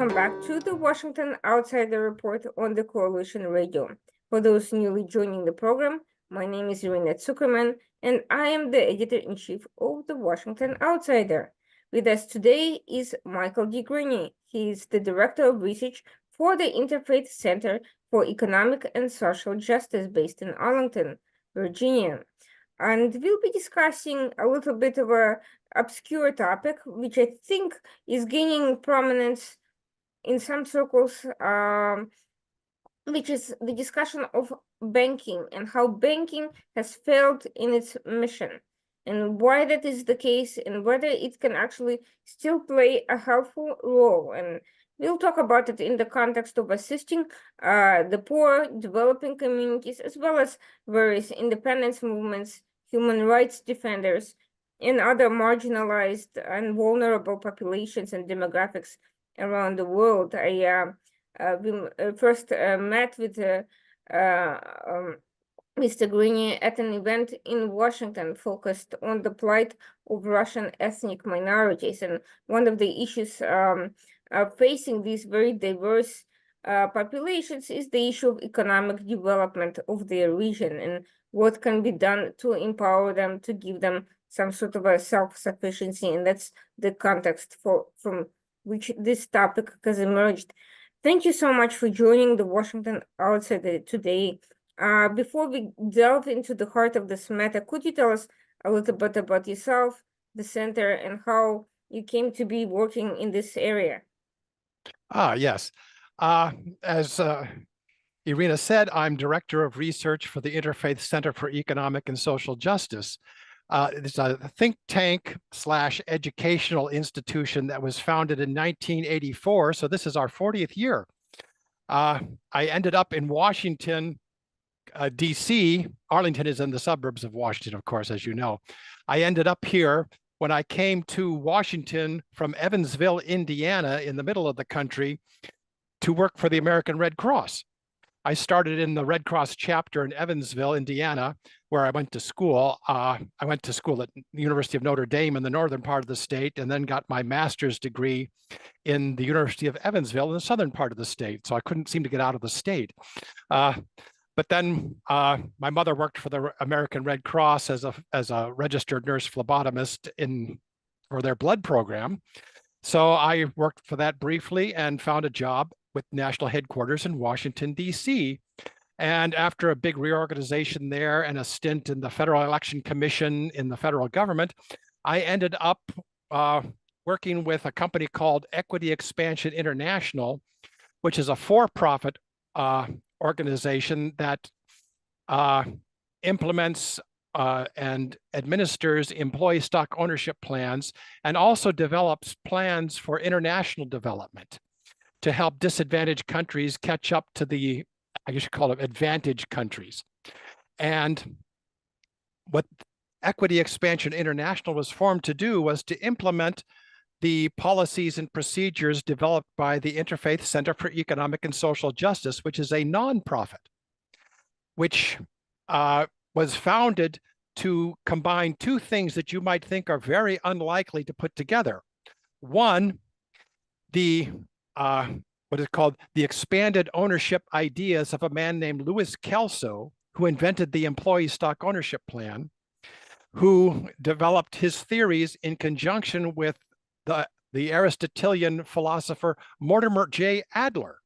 welcome back to the Washington Outsider Report on the Coalition Radio. For those newly joining the program, my name is Irina Zuckerman, and I am the editor-in-chief of the Washington Outsider. With us today is Michael D. Greaney. He is the Director of Research for the Interfaith Center for Economic and Social Justice based in Arlington, Virginia. And we'll be discussing a little bit of a obscure topic, which I think is gaining prominence in some circles, which is the discussion of banking and how banking has failed in its mission, and why that is the case, and whether it can actually still play a helpful role. And we'll talk about it in the context of assisting the poor, developing communities, as well as various independence movements, human rights defenders, and other marginalized and vulnerable populations and demographics around the world. We first met with Mr. Greaney at an event in Washington focused on the plight of Russian ethnic minorities. And one of the issues facing these very diverse populations is the issue of economic development of their region and what can be done to empower them, to give them some sort of a self-sufficiency. And that's the context from which this topic has emerged. Thank you so much for joining the Washington Outsider today. Before we delve into the heart of this matter, could you tell us a little bit about yourself, the center, and how you came to be working in this area? Yes. As Irina said, I'm Director of Research for the Interfaith Center for Economic and Social Justice. It's a think tank / educational institution that was founded in 1984. So this is our 40th year. I ended up in Washington, DC. Arlington is in the suburbs of Washington, of course, as you know. I ended up here when I came to Washington from Evansville, Indiana, in the middle of the country, to work for the American Red Cross. I started in the Red Cross chapter in Evansville, Indiana, where I went to school. I went to school at the University of Notre Dame in the northern part of the state, and then got my master's degree in the University of Evansville in the southern part of the state. So I couldn't seem to get out of the state. But then my mother worked for the American Red Cross as a registered nurse phlebotomist for their blood program. So I worked for that briefly and found a job with national headquarters in Washington, D.C. And after a big reorganization there and a stint in the Federal Election Commission in the federal government, I ended up working with a company called Equity Expansion International, which is a for-profit organization that implements and administers employee stock ownership plans, and also develops plans for international development to help disadvantaged countries catch up to the, I guess you call it, advantaged countries. And what Equity Expansion International was formed to do was to implement the policies and procedures developed by the Interfaith Center for Economic and Social Justice, which is a nonprofit, which was founded to combine two things that you might think are very unlikely to put together. One, what is called the expanded ownership ideas of a man named Louis Kelso, who invented the employee stock ownership plan, who developed his theories in conjunction with the Aristotelian philosopher Mortimer J. Adler.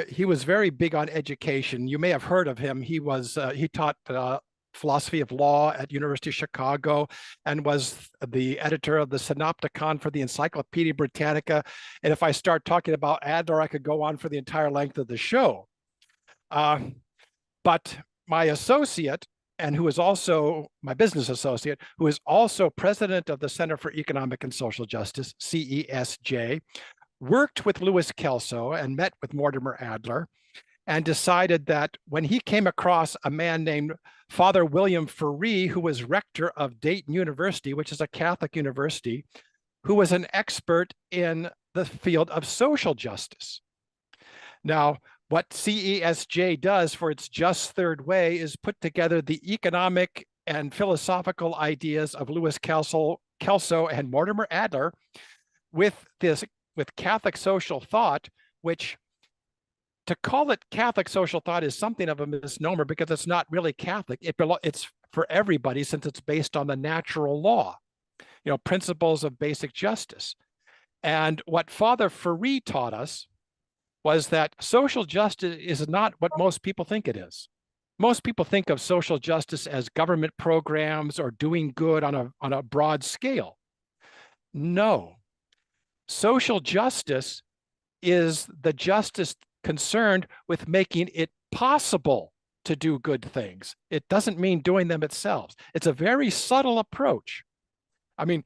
He was very big on education. You may have heard of him. He taught philosophy of law at University of Chicago and was the editor of the Synopticon for the Encyclopedia Britannica. And if I start talking about Adler, I could go on for the entire length of the show. But my associate, and who is also my business associate, who is also president of the Center for Economic and Social Justice, CESJ, worked with Louis Kelso and met with Mortimer Adler, and decided that when he came across a man named Father William Ferree, who was rector of Dayton University, which is a Catholic university, who was an expert in the field of social justice. Now, what CESJ does for its Just Third Way is put together the economic and philosophical ideas of Louis Kelso and Mortimer Adler with this with Catholic social thought, which to call it Catholic social thought is something of a misnomer because it's not really Catholic. It's for everybody since it's based on the natural law, principles of basic justice. And what Father Ferry taught us was that social justice is not what most people think it is. Most people think of social justice as government programs or doing good on a broad scale. No, social justice is the justice concerned with making it possible to do good things. It doesn't mean doing them itself. It's a very subtle approach. I mean,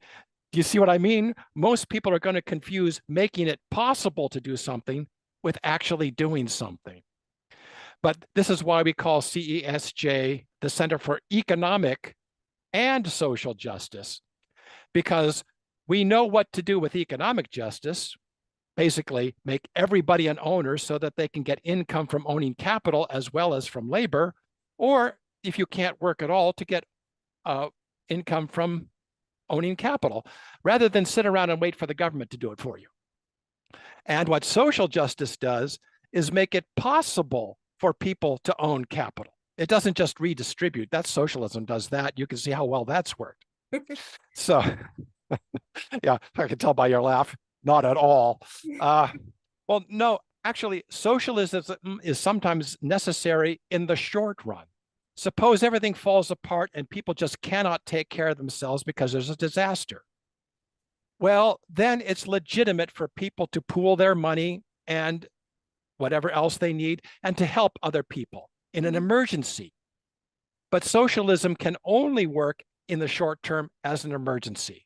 do you see what I mean? Most people are going to confuse making it possible to do something with actually doing something. But this is why we call CESJ the Center for Economic and Social Justice, because we know what to do with economic justice. Basically, make everybody an owner so that they can get income from owning capital as well as from labor, or if you can't work at all, to get income from owning capital, rather than sit around and wait for the government to do it for you. And what social justice does is make it possible for people to own capital. It doesn't just redistribute. That's socialism does that. You can see how well that's worked. So, yeah, I can tell by your laugh. Not at all. Well, no, actually, socialism is sometimes necessary in the short run. Suppose everything falls apart and people just cannot take care of themselves because there's a disaster. Well, then it's legitimate for people to pool their money and whatever else they need and to help other people in an emergency. But socialism can only work in the short term as an emergency.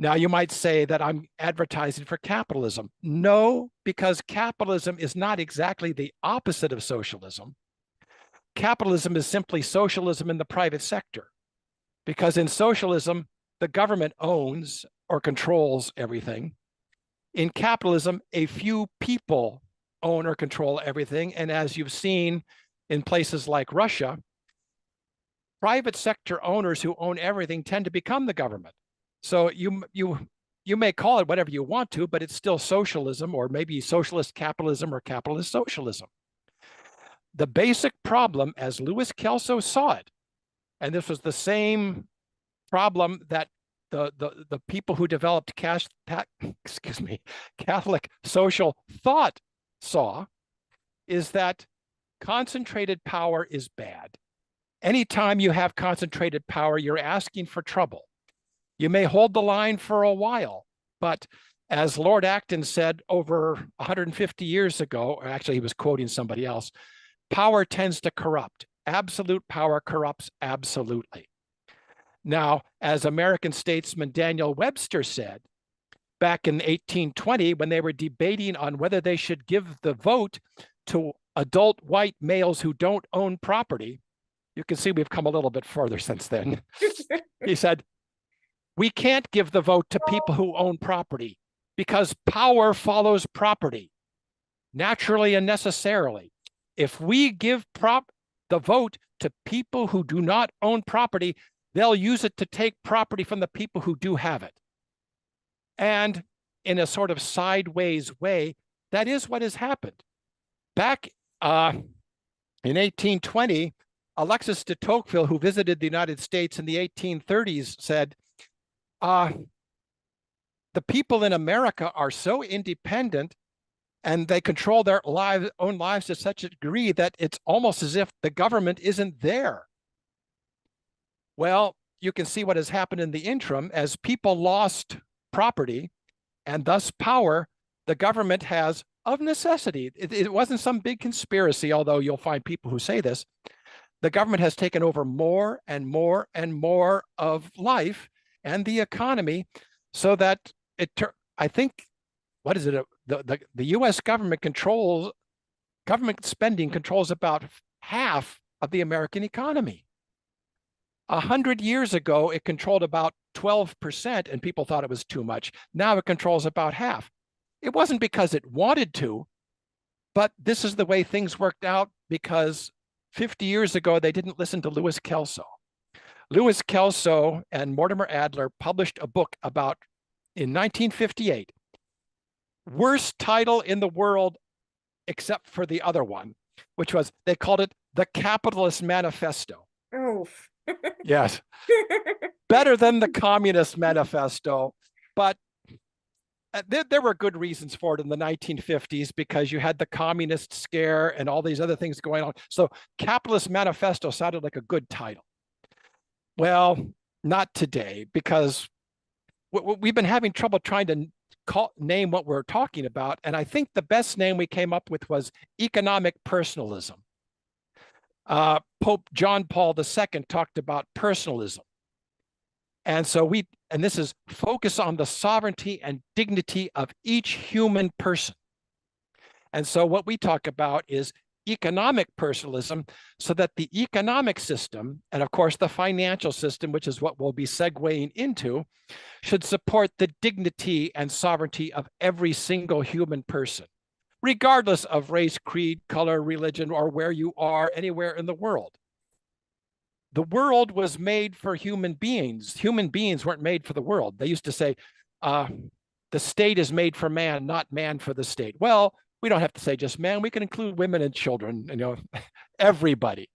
Now, you might say that I'm advertising for capitalism. No, because capitalism is not exactly the opposite of socialism. Capitalism is simply socialism in the private sector, because in socialism, the government owns or controls everything. In capitalism, a few people own or control everything. And as you've seen in places like Russia, private sector owners who own everything tend to become the government. So you may call it whatever you want to, but it's still socialism, or maybe socialist capitalism or capitalist socialism. The basic problem, as Louis Kelso saw it, and this was the same problem that the people who developed Catholic social thought saw, is that concentrated power is bad. Anytime you have concentrated power, you're asking for trouble. You may hold the line for a while, but as Lord Acton said over 150 years ago, or actually he was quoting somebody else, power tends to corrupt. Absolute power corrupts absolutely. Now, as American statesman Daniel Webster said, back in 1820, when they were debating on whether they should give the vote to adult white males who don't own property, you can see we've come a little bit further since then. He said, we can't give the vote to people who own property because power follows property, naturally and necessarily. If we give the vote to people who do not own property, they'll use it to take property from the people who do have it. And in a sort of sideways way, that is what has happened. Back in 1820, Alexis de Tocqueville, who visited the United States in the 1830s, said, the people in America are so independent and they control their own lives to such a degree that it's almost as if the government isn't there. Well, you can see what has happened in the interim. As people lost property and thus power, the government has, of necessity, it wasn't some big conspiracy, although you'll find people who say this, the government has taken over more and more and more of life and the economy, so that I think, what is it? The U.S. government spending controls about half of the American economy. 100 years ago, it controlled about 12%, and people thought it was too much. Now it controls about half. It wasn't because it wanted to, but this is the way things worked out because 50 years ago, they didn't listen to Louis Kelso. Louis Kelso and Mortimer Adler published a book in 1958, worst title in the world, except for the other one, which was, they called it the Capitalist Manifesto. Oh. Yes. Better than the Communist Manifesto, but there were good reasons for it in the 1950s because you had the communist scare and all these other things going on. So Capitalist Manifesto sounded like a good title. Well, not today, because we've been having trouble trying to name what we're talking about. And I think the best name we came up with was economic personalism. Pope John Paul II talked about personalism. And so this is focus on the sovereignty and dignity of each human person. And so what we talk about is economic personalism, so that the economic system, and of course the financial system, which is what we'll be segueing into, should support the dignity and sovereignty of every single human person, regardless of race, creed, color, religion, or where you are anywhere in the world. The world was made for human beings. Human beings weren't made for the world. They used to say, the state is made for man, not man for the state. Well, we don't have to say just man. We can include women and children, everybody.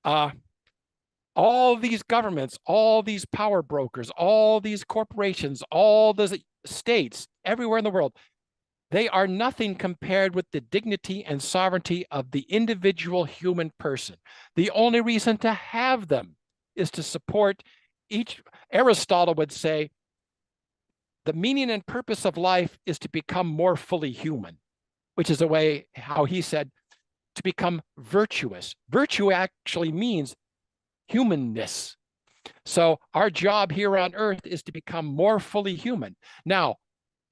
All these governments, all these power brokers, all these corporations, all the states, everywhere in the world, they are nothing compared with the dignity and sovereignty of the individual human person. The only reason to have them is to support each. Aristotle would say, the meaning and purpose of life is to become more fully human, which is a way how he said to become virtuous. Virtue actually means humanness. So our job here on earth is to become more fully human. Now,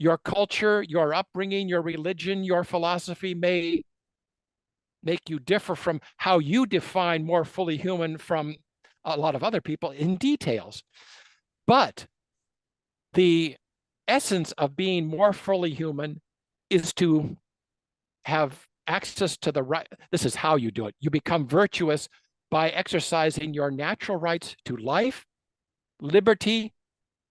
your culture, your upbringing, your religion, your philosophy may make you differ from how you define more fully human from a lot of other people in details. But the essence of being more fully human is to have access to the right. This is how you do it. You become virtuous by exercising your natural rights to life, liberty,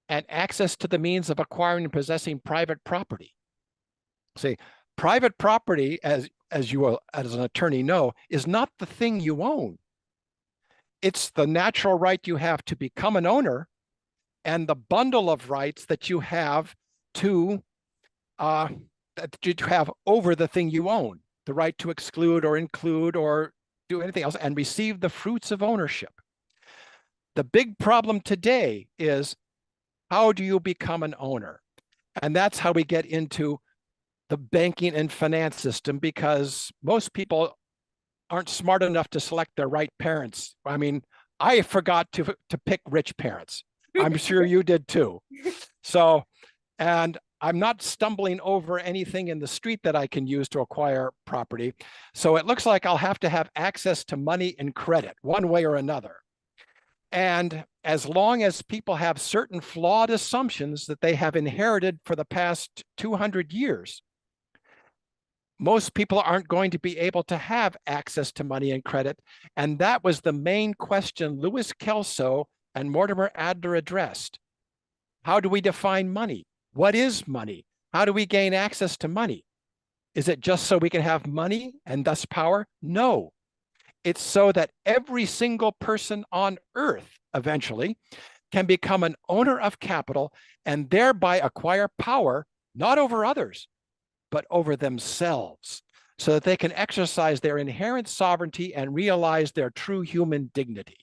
and access to the means of acquiring and possessing private property. See, private property, as you will, as an attorney know, is not the thing you own. It's the natural right you have to become an owner and the bundle of rights that you have to that you have over the thing you own, the right to exclude or include or do anything else and receive the fruits of ownership. The big problem today is, how do you become an owner? And that's how we get into the banking and finance system, because most people aren't smart enough to select their right parents. I mean, I forgot to pick rich parents. I'm sure you did too. So, and I'm not stumbling over anything in the street that I can use to acquire property. So it looks like I'll have to have access to money and credit one way or another. And as long as people have certain flawed assumptions that they have inherited for the past 200 years, most people aren't going to be able to have access to money and credit. And that was the main question Louis Kelso and Mortimer Adler addressed. How do we define money? What is money? How do we gain access to money? Is it just so we can have money and thus power? No. It's so that every single person on earth eventually can become an owner of capital and thereby acquire power, not over others, but over themselves, so that they can exercise their inherent sovereignty and realize their true human dignity.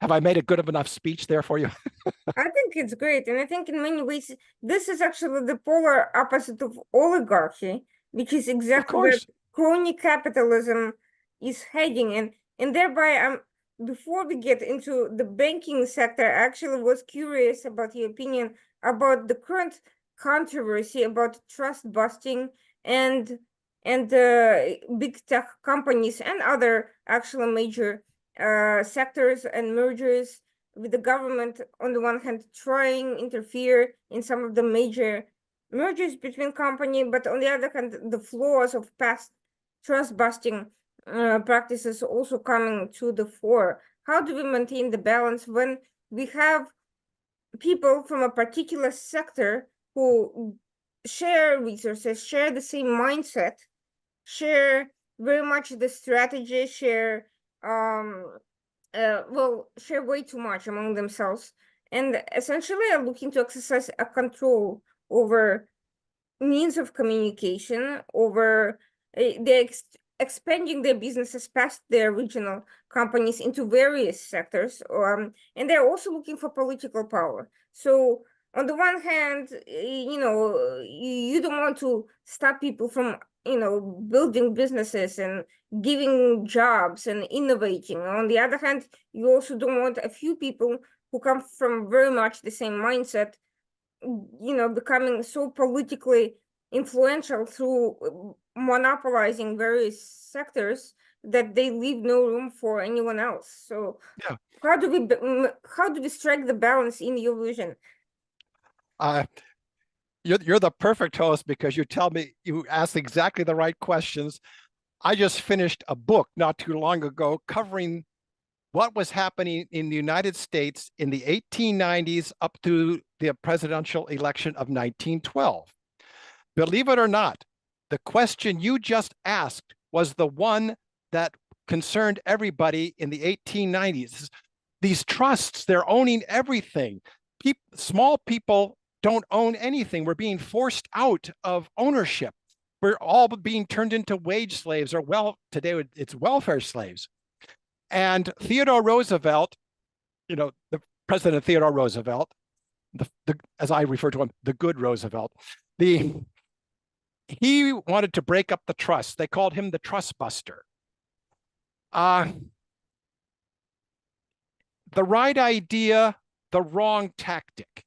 Have I made a good enough speech there for you? I think it's great. And I think in many ways, this is actually the polar opposite of oligarchy, which is exactly where crony capitalism is heading. And thereby, before we get into the banking sector, I actually was curious about your opinion about the current controversy about trust busting and big tech companies and other actually major sectors and mergers, with the government on the one hand trying interfere in some of the major mergers between companies, but on the other hand, the flaws of past trust busting practices also coming to the fore. How do we maintain the balance when we have people from a particular sector who share resources, share the same mindset, share very much the strategy, share share way too much among themselves, and essentially are looking to exercise a control over means of communication, over they're expanding their businesses past their regional companies into various sectors, and they're also looking for political power. So on the one hand, you don't want to stop people from building businesses and giving jobs and innovating. On the other hand, you also don't want a few people who come from very much the same mindset becoming so politically influential through monopolizing various sectors that they leave no room for anyone else. So Yeah. how do we strike the balance in your vision? You're the perfect host because you ask exactly the right questions. I just finished a book not too long ago covering what was happening in the United States in the 1890s up to the presidential election of 1912. Believe it or not, the question you just asked was the one that concerned everybody in the 1890s. These trusts, they're owning everything. Small people don't own anything. We're being forced out of ownership. We're all being turned into wage slaves, or today it's welfare slaves. And Theodore Roosevelt, the President Theodore Roosevelt, as I refer to him, the good Roosevelt, he wanted to break up the trust. They called him the trust buster. The right idea, the wrong tactic.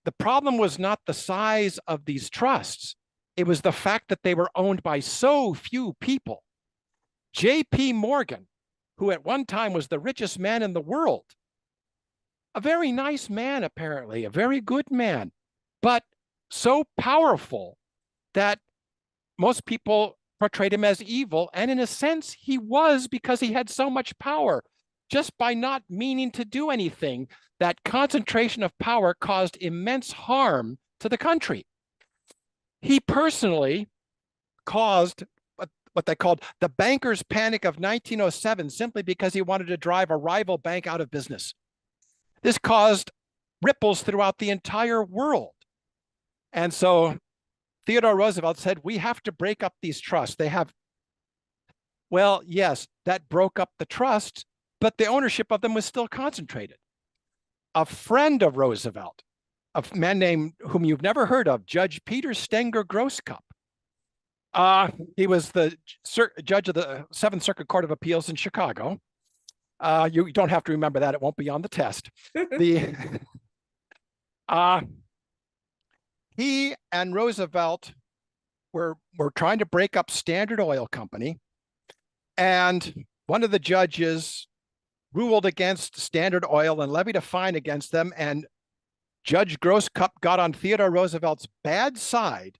The problem was not the size of these trusts. It was the fact that they were owned by so few people. J.P. Morgan, who at one time was the richest man in the world, a very nice man, apparently, a very good man, but so powerful that most people portrayed him as evil. And in a sense, he was, because he had so much power. Just by not meaning to do anything, that concentration of power caused immense harm to the country. He personally caused what they called the banker's panic of 1907 simply because he wanted to drive a rival bank out of business. This caused ripples throughout the entire world. And so Theodore Roosevelt said, we have to break up these trusts. Well, yes, that broke up the trusts, but the ownership of them was still concentrated. A friend of Roosevelt, a man named whom you've never heard of, Judge Peter Stenger Grosscup. He was the judge of the Seventh Circuit Court of Appeals in Chicago. You don't have to remember that. It won't be on the test. He and Roosevelt were trying to break up Standard Oil Company. And one of the judges ruled against Standard Oil and levied a fine against them. And Judge Grosscup got on Theodore Roosevelt's bad side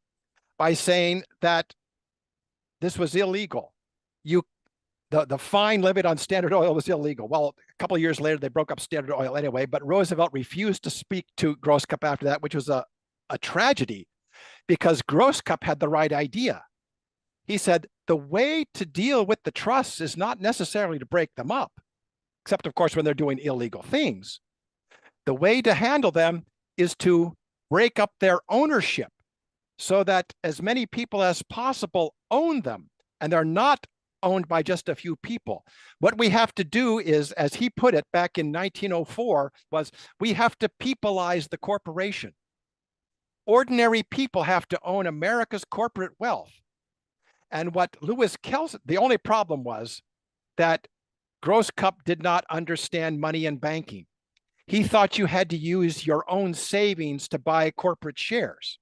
by saying that this was illegal. The fine levied on Standard Oil was illegal. Well, a couple of years later, they broke up Standard Oil anyway, but Roosevelt refused to speak to Grosscup after that, which was a tragedy, because Grosscup had the right idea. He said, the way to deal with the trusts is not necessarily to break them up, except, of course, when they're doing illegal things. The way to handle them is to break up their ownership so that as many people as possible own them, and they're not owned by just a few people. What we have to do is, as he put it back in 1904, was we have to peopleize the corporation. Ordinary people have to own America's corporate wealth. And what Lewis Kelson, the only problem was that Grosscup did not understand money and banking. He thought you had to use your own savings to buy corporate shares.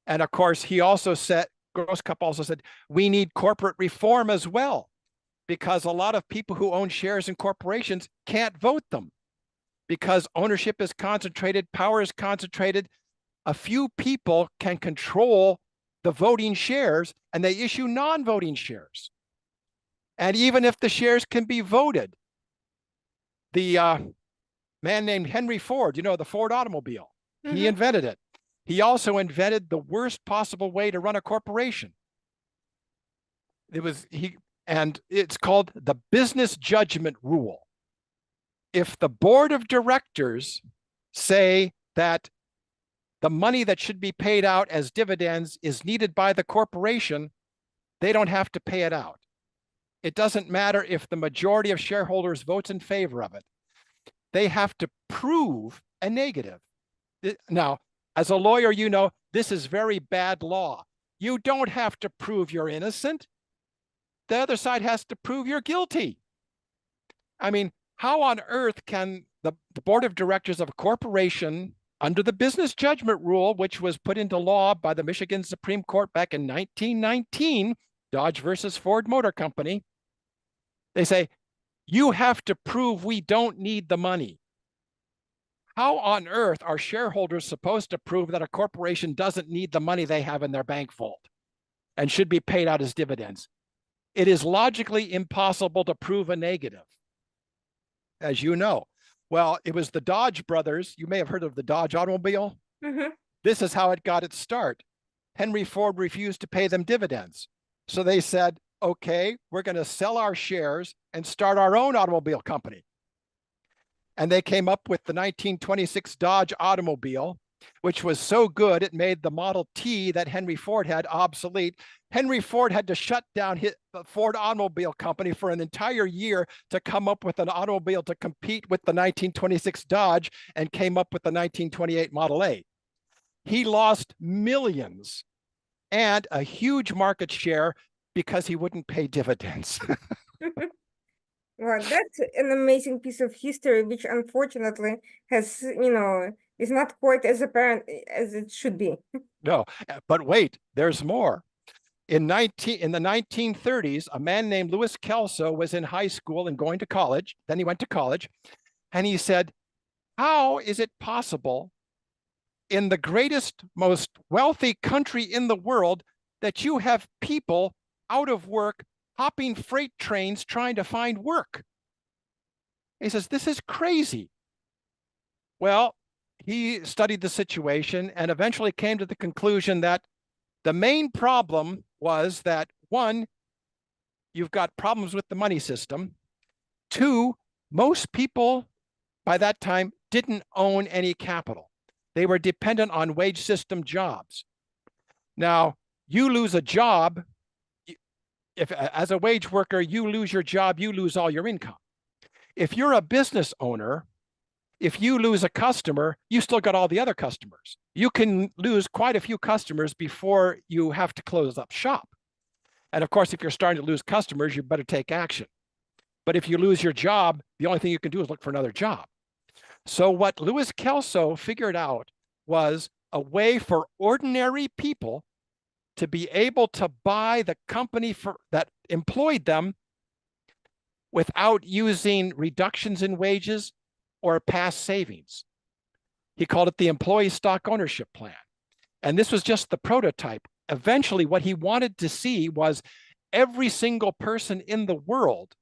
And of course, Grosscup also said, we need corporate reform as well, because a lot of people who own shares in corporations can't vote them because ownership is concentrated, power is concentrated. A few people can control the voting shares, and they issue non-voting shares. And even if the shares can be voted, the man named Henry Ford, the Ford automobile, he invented it. He also invented the worst possible way to run a corporation. And it's called the business judgment rule. If the board of directors say that the money that should be paid out as dividends is needed by the corporation, they don't have to pay it out. It doesn't matter if the majority of shareholders votes in favor of it. They have to prove a negative. Now, as a lawyer, you know, this is very bad law. You don't have to prove you're innocent. The other side has to prove you're guilty. I mean, how on earth can the board of directors of a corporation, under the business judgment rule, which was put into law by the Michigan Supreme Court back in 1919, Dodge versus Ford Motor Company, they say, you have to prove we don't need the money. How on earth are shareholders supposed to prove that a corporation doesn't need the money they have in their bank vault and should be paid out as dividends? It is logically impossible to prove a negative, as you know. Well, it was the Dodge brothers. You may have heard of the Dodge automobile. Mm-hmm. This is how it got its start. Henry Ford refused to pay them dividends. So they said, okay, we're going to sell our shares and start our own automobile company. And they came up with the 1926 Dodge automobile, which was so good it made the Model T that Henry Ford had obsolete. Henry Ford had to shut down the Ford Automobile Company for an entire year to come up with an automobile to compete with the 1926 Dodge, and came up with the 1928 Model A. He lost millions and a huge market share because he wouldn't pay dividends. Well, that's an amazing piece of history, which unfortunately has, is not quite as apparent as it should be. No, but wait, there's more. In the 1930s, a man named Louis Kelso was in high school and going to college. Then he went to college, and he said, how is it possible in the greatest, most wealthy country in the world that you have people out of work hopping freight trains trying to find work? He says, this is crazy. Well, he studied the situation and eventually came to the conclusion that the main problem was that, one, you've got problems with the money system. Two, most people by that time didn't own any capital. They were dependent on wage system jobs. Now, you lose a job, if as a wage worker, you lose your job, you lose all your income. If you're a business owner, if you lose a customer, you still got all the other customers. You can lose quite a few customers before you have to close up shop. And of course, if you're starting to lose customers, you better take action. But if you lose your job, the only thing you can do is look for another job. So what Louis Kelso figured out was a way for ordinary people to be able to buy the company that employed them without using reductions in wages or past savings. He called it the employee stock ownership plan. And this was just the prototype. Eventually, what he wanted to see was every single person in the world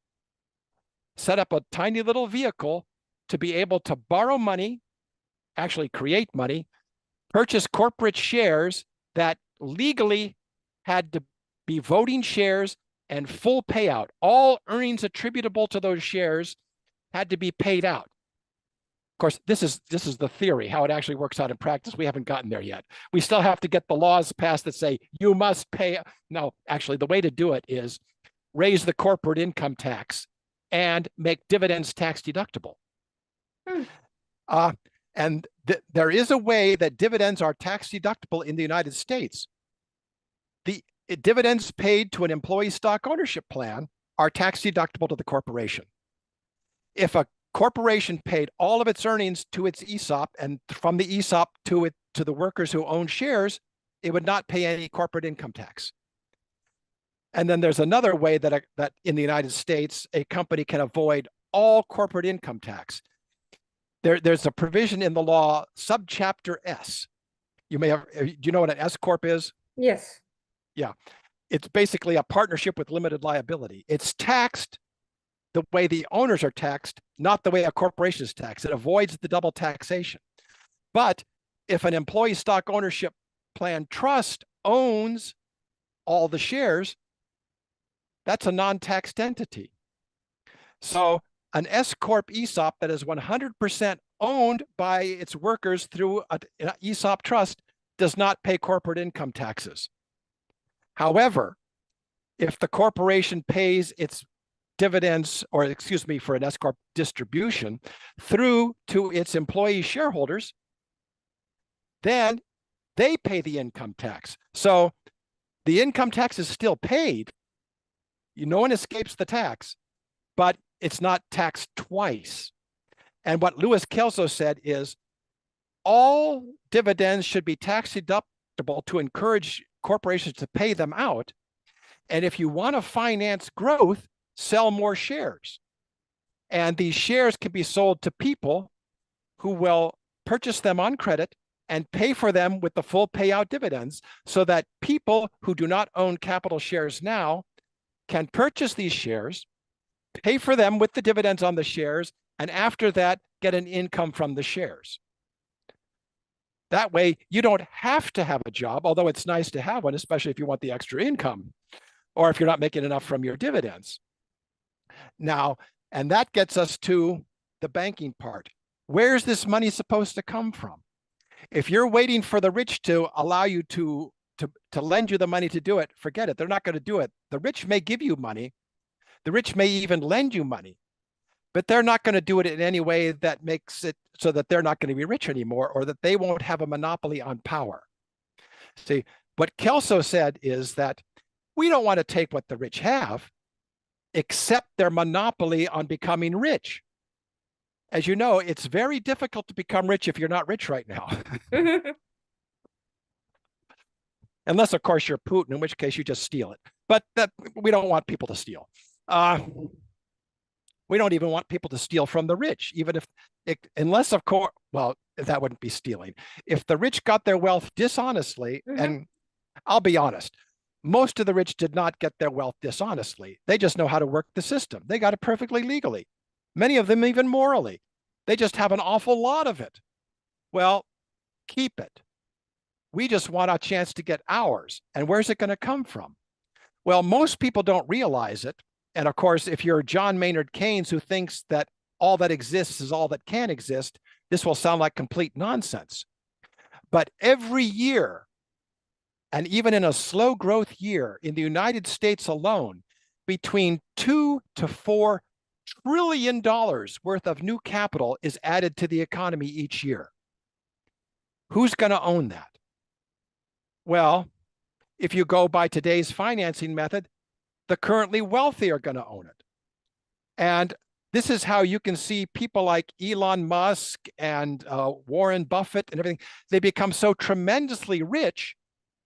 set up a tiny little vehicle to be able to borrow money, actually create money, purchase corporate shares that legally had to be voting shares and full payout. All earnings attributable to those shares had to be paid out. Of course, this is the theory. How it actually works out in practice, we haven't gotten there yet. We still have to get the laws passed that say you must pay. No, actually, the way to do it is raise the corporate income tax and make dividends tax deductible. There is a way that dividends are tax deductible in the United States. The dividends paid to an employee stock ownership plan are tax deductible to the corporation. If a corporation paid all of its earnings to its ESOP, and from the ESOP to the workers who own shares, it would not pay any corporate income tax. And then there's another way that in the United States, a company can avoid all corporate income tax. There's a provision in the law, subchapter S. Do you know what an S corp is? Yes. Yeah. It's basically a partnership with limited liability. It's taxed the way the owners are taxed, not the way a corporation is taxed. It avoids the double taxation. But if an employee stock ownership plan trust owns all the shares, that's a non-taxed entity. So an S Corp ESOP that is 100% owned by its workers through an ESOP trust does not pay corporate income taxes. However, if the corporation pays its dividends, or excuse me, for an S Corp distribution through to its employee shareholders, then they pay the income tax. So the income tax is still paid. No one escapes the tax, but it's not taxed twice. And what Louis Kelso said is all dividends should be tax deductible to encourage corporations to pay them out. And if you want to finance growth, sell more shares. And these shares can be sold to people who will purchase them on credit and pay for them with the full payout dividends, so that people who do not own capital shares now can purchase these shares, pay for them with the dividends on the shares, and after that, get an income from the shares. That way, you don't have to have a job, although it's nice to have one, especially if you want the extra income, or if you're not making enough from your dividends. Now, and that gets us to the banking part. Where's this money supposed to come from? If you're waiting for the rich to allow you to lend you the money to do it, forget it. They're not going to do it. The rich may give you money. The rich may even lend you money, but they're not going to do it in any way that makes it so that they're not going to be rich anymore, or that they won't have a monopoly on power. See, what Kelso said is that we don't want to take what the rich have, except their monopoly on becoming rich. As you know, it's very difficult to become rich if you're not rich right now. Unless, of course, you're Putin, in which case you just steal it. But that we don't want people to steal. We don't even want people to steal from the rich, even if, unless, of course, well, that wouldn't be stealing. If the rich got their wealth dishonestly, and I'll be honest, most of the rich did not get their wealth dishonestly. They just know how to work the system. They got it perfectly legally. Many of them even morally. They just have an awful lot of it. Well, keep it. We just want a chance to get ours. And where's it going to come from? Well, most people don't realize it. And of course, if you're John Maynard Keynes, who thinks that all that exists is all that can exist, this will sound like complete nonsense. But every year, and even in a slow growth year in the United States alone, between $2 to $4 trillion worth of new capital is added to the economy each year. Who's going to own that? Well, if you go by today's financing method, the currently wealthy are going to own it. And this is how you can see people like Elon Musk and Warren Buffett and everything. They become so tremendously rich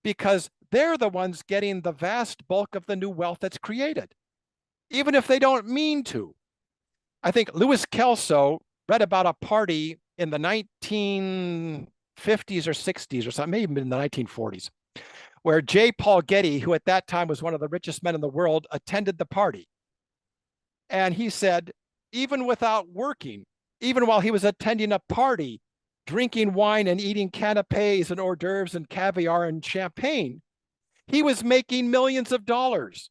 because they're the ones getting the vast bulk of the new wealth that's created, even if they don't mean to. I think Louis Kelso read about a party in the 1950s or 60s or something, maybe in the 1940s, where J. Paul Getty, who at that time was one of the richest men in the world, attended the party. And he said, even without working, even while he was attending a party, drinking wine and eating canapes and hors d'oeuvres and caviar and champagne, he was making millions of dollars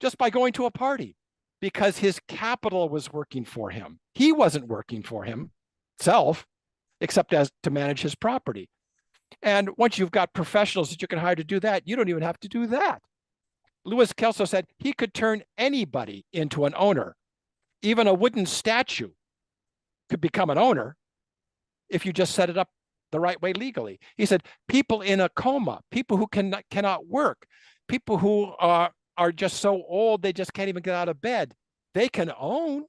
just by going to a party, because his capital was working for him. He wasn't working for himself, except as to manage his property. And once you've got professionals that you can hire to do that, you don't even have to do that. Louis Kelso said he could turn anybody into an owner. Even a wooden statue could become an owner if you just set it up the right way legally. He said people in a coma, people who cannot work, people who are just so old they just can't even get out of bed, they can own.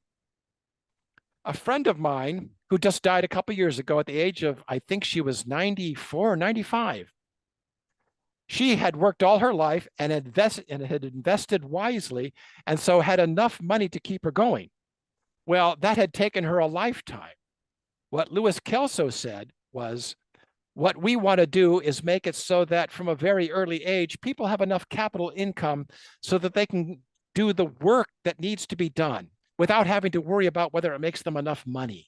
A friend of mine who just died a couple of years ago at the age of, I think she was 94 or 95. She had worked all her life and had invested wisely, and so had enough money to keep her going. Well, that had taken her a lifetime. What Louis Kelso said was, what we want to do is make it so that from a very early age, people have enough capital income so that they can do the work that needs to be done without having to worry about whether it makes them enough money.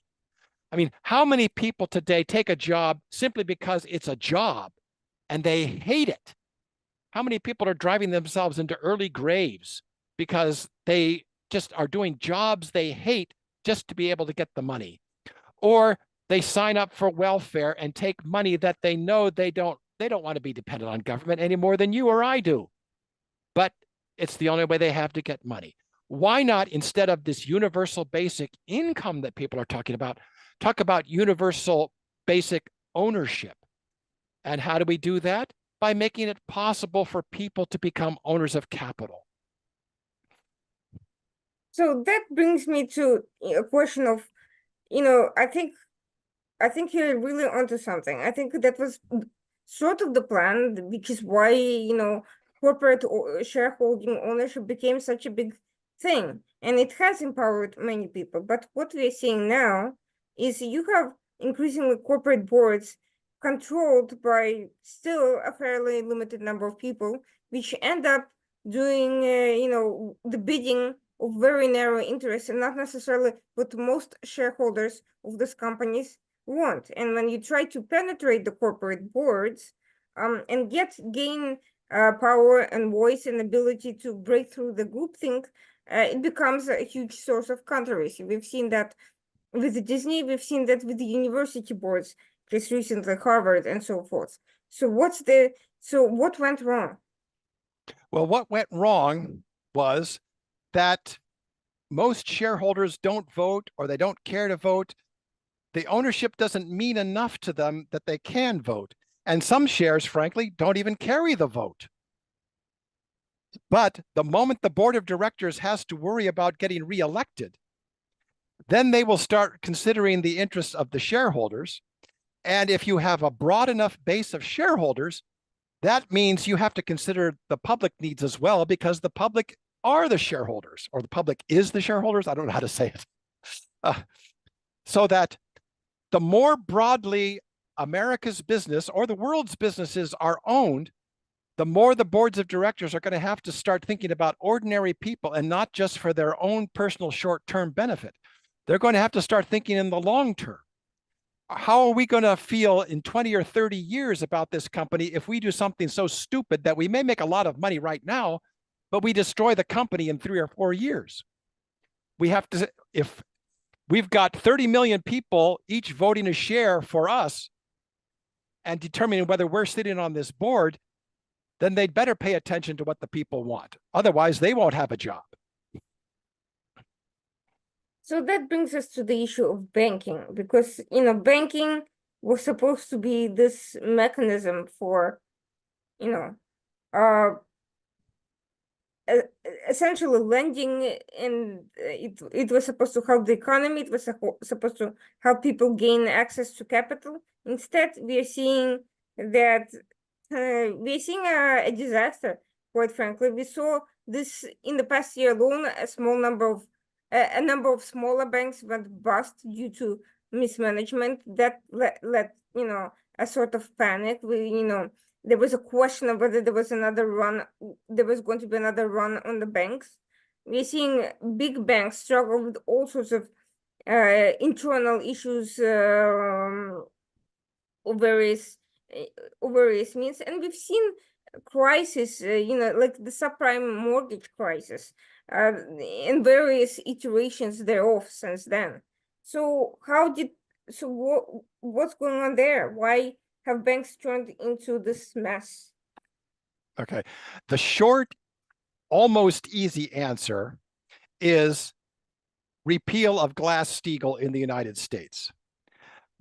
I mean, how many people today take a job simply because it's a job and they hate it? How many people are driving themselves into early graves because they just are doing jobs they hate just to be able to get the money? Or they sign up for welfare and take money that they know they don't want to be dependent on government any more than you or I do. But it's the only way they have to get money. Why not, instead of this universal basic income that people are talking about, talk about universal basic ownership? And how do we do that? By making it possible for people to become owners of capital. So that brings me to a question of, I think you're really onto something. I think that was sort of the plan, which is why, corporate shareholding ownership became such a big thing. And it has empowered many people. But what we're seeing now is you have increasingly corporate boards controlled by still a fairly limited number of people, which end up doing, the bidding of very narrow interests and not necessarily what most shareholders of these companies want. And when you try to penetrate the corporate boards and gain power and voice and ability to break through the groupthink, it becomes a huge source of controversy. We've seen that with Disney, we've seen that with the university boards, just recently Harvard and so forth. So what went wrong? Well, what went wrong was that most shareholders don't vote, or they don't care to vote. The ownership doesn't mean enough to them that they can vote. And some shares, frankly, don't even carry the vote. But the moment the board of directors has to worry about getting reelected, then they will start considering the interests of the shareholders. And if you have a broad enough base of shareholders, that means you have to consider the public needs as well, because the public are the shareholders, or the public is the shareholders. I don't know how to say it. So that the more broadly America's business or the world's businesses are owned, the more the boards of directors are going to have to start thinking about ordinary people, and not just for their own personal short-term benefit. They're going to have to start thinking in the long term. How are we going to feel in 20 or 30 years about this company if we do something so stupid that we may make a lot of money right now, but we destroy the company in 3 or 4 years? We have to, if we've got 30 million people each voting a share for us and determining whether we're sitting on this board, then they'd better pay attention to what the people want. Otherwise, they won't have a job. So that brings us to the issue of banking, because, banking was supposed to be this mechanism for, uh, essentially lending, and it was supposed to help the economy. It was supposed to help people gain access to capital. Instead, we are seeing that we're seeing a disaster, quite frankly. We saw this in the past year alone. A number of smaller banks went bust due to mismanagement that led a sort of panic. There was a question of whether there was going to be another run on the banks. We're seeing big banks struggle with all sorts of internal issues of various means, and we've seen crisis, like the subprime mortgage crisis, in various iterations thereof since then. So what's going on there? Why have banks turned into this mess? Okay. The short, almost easy answer is repeal of Glass-Steagall in the United States.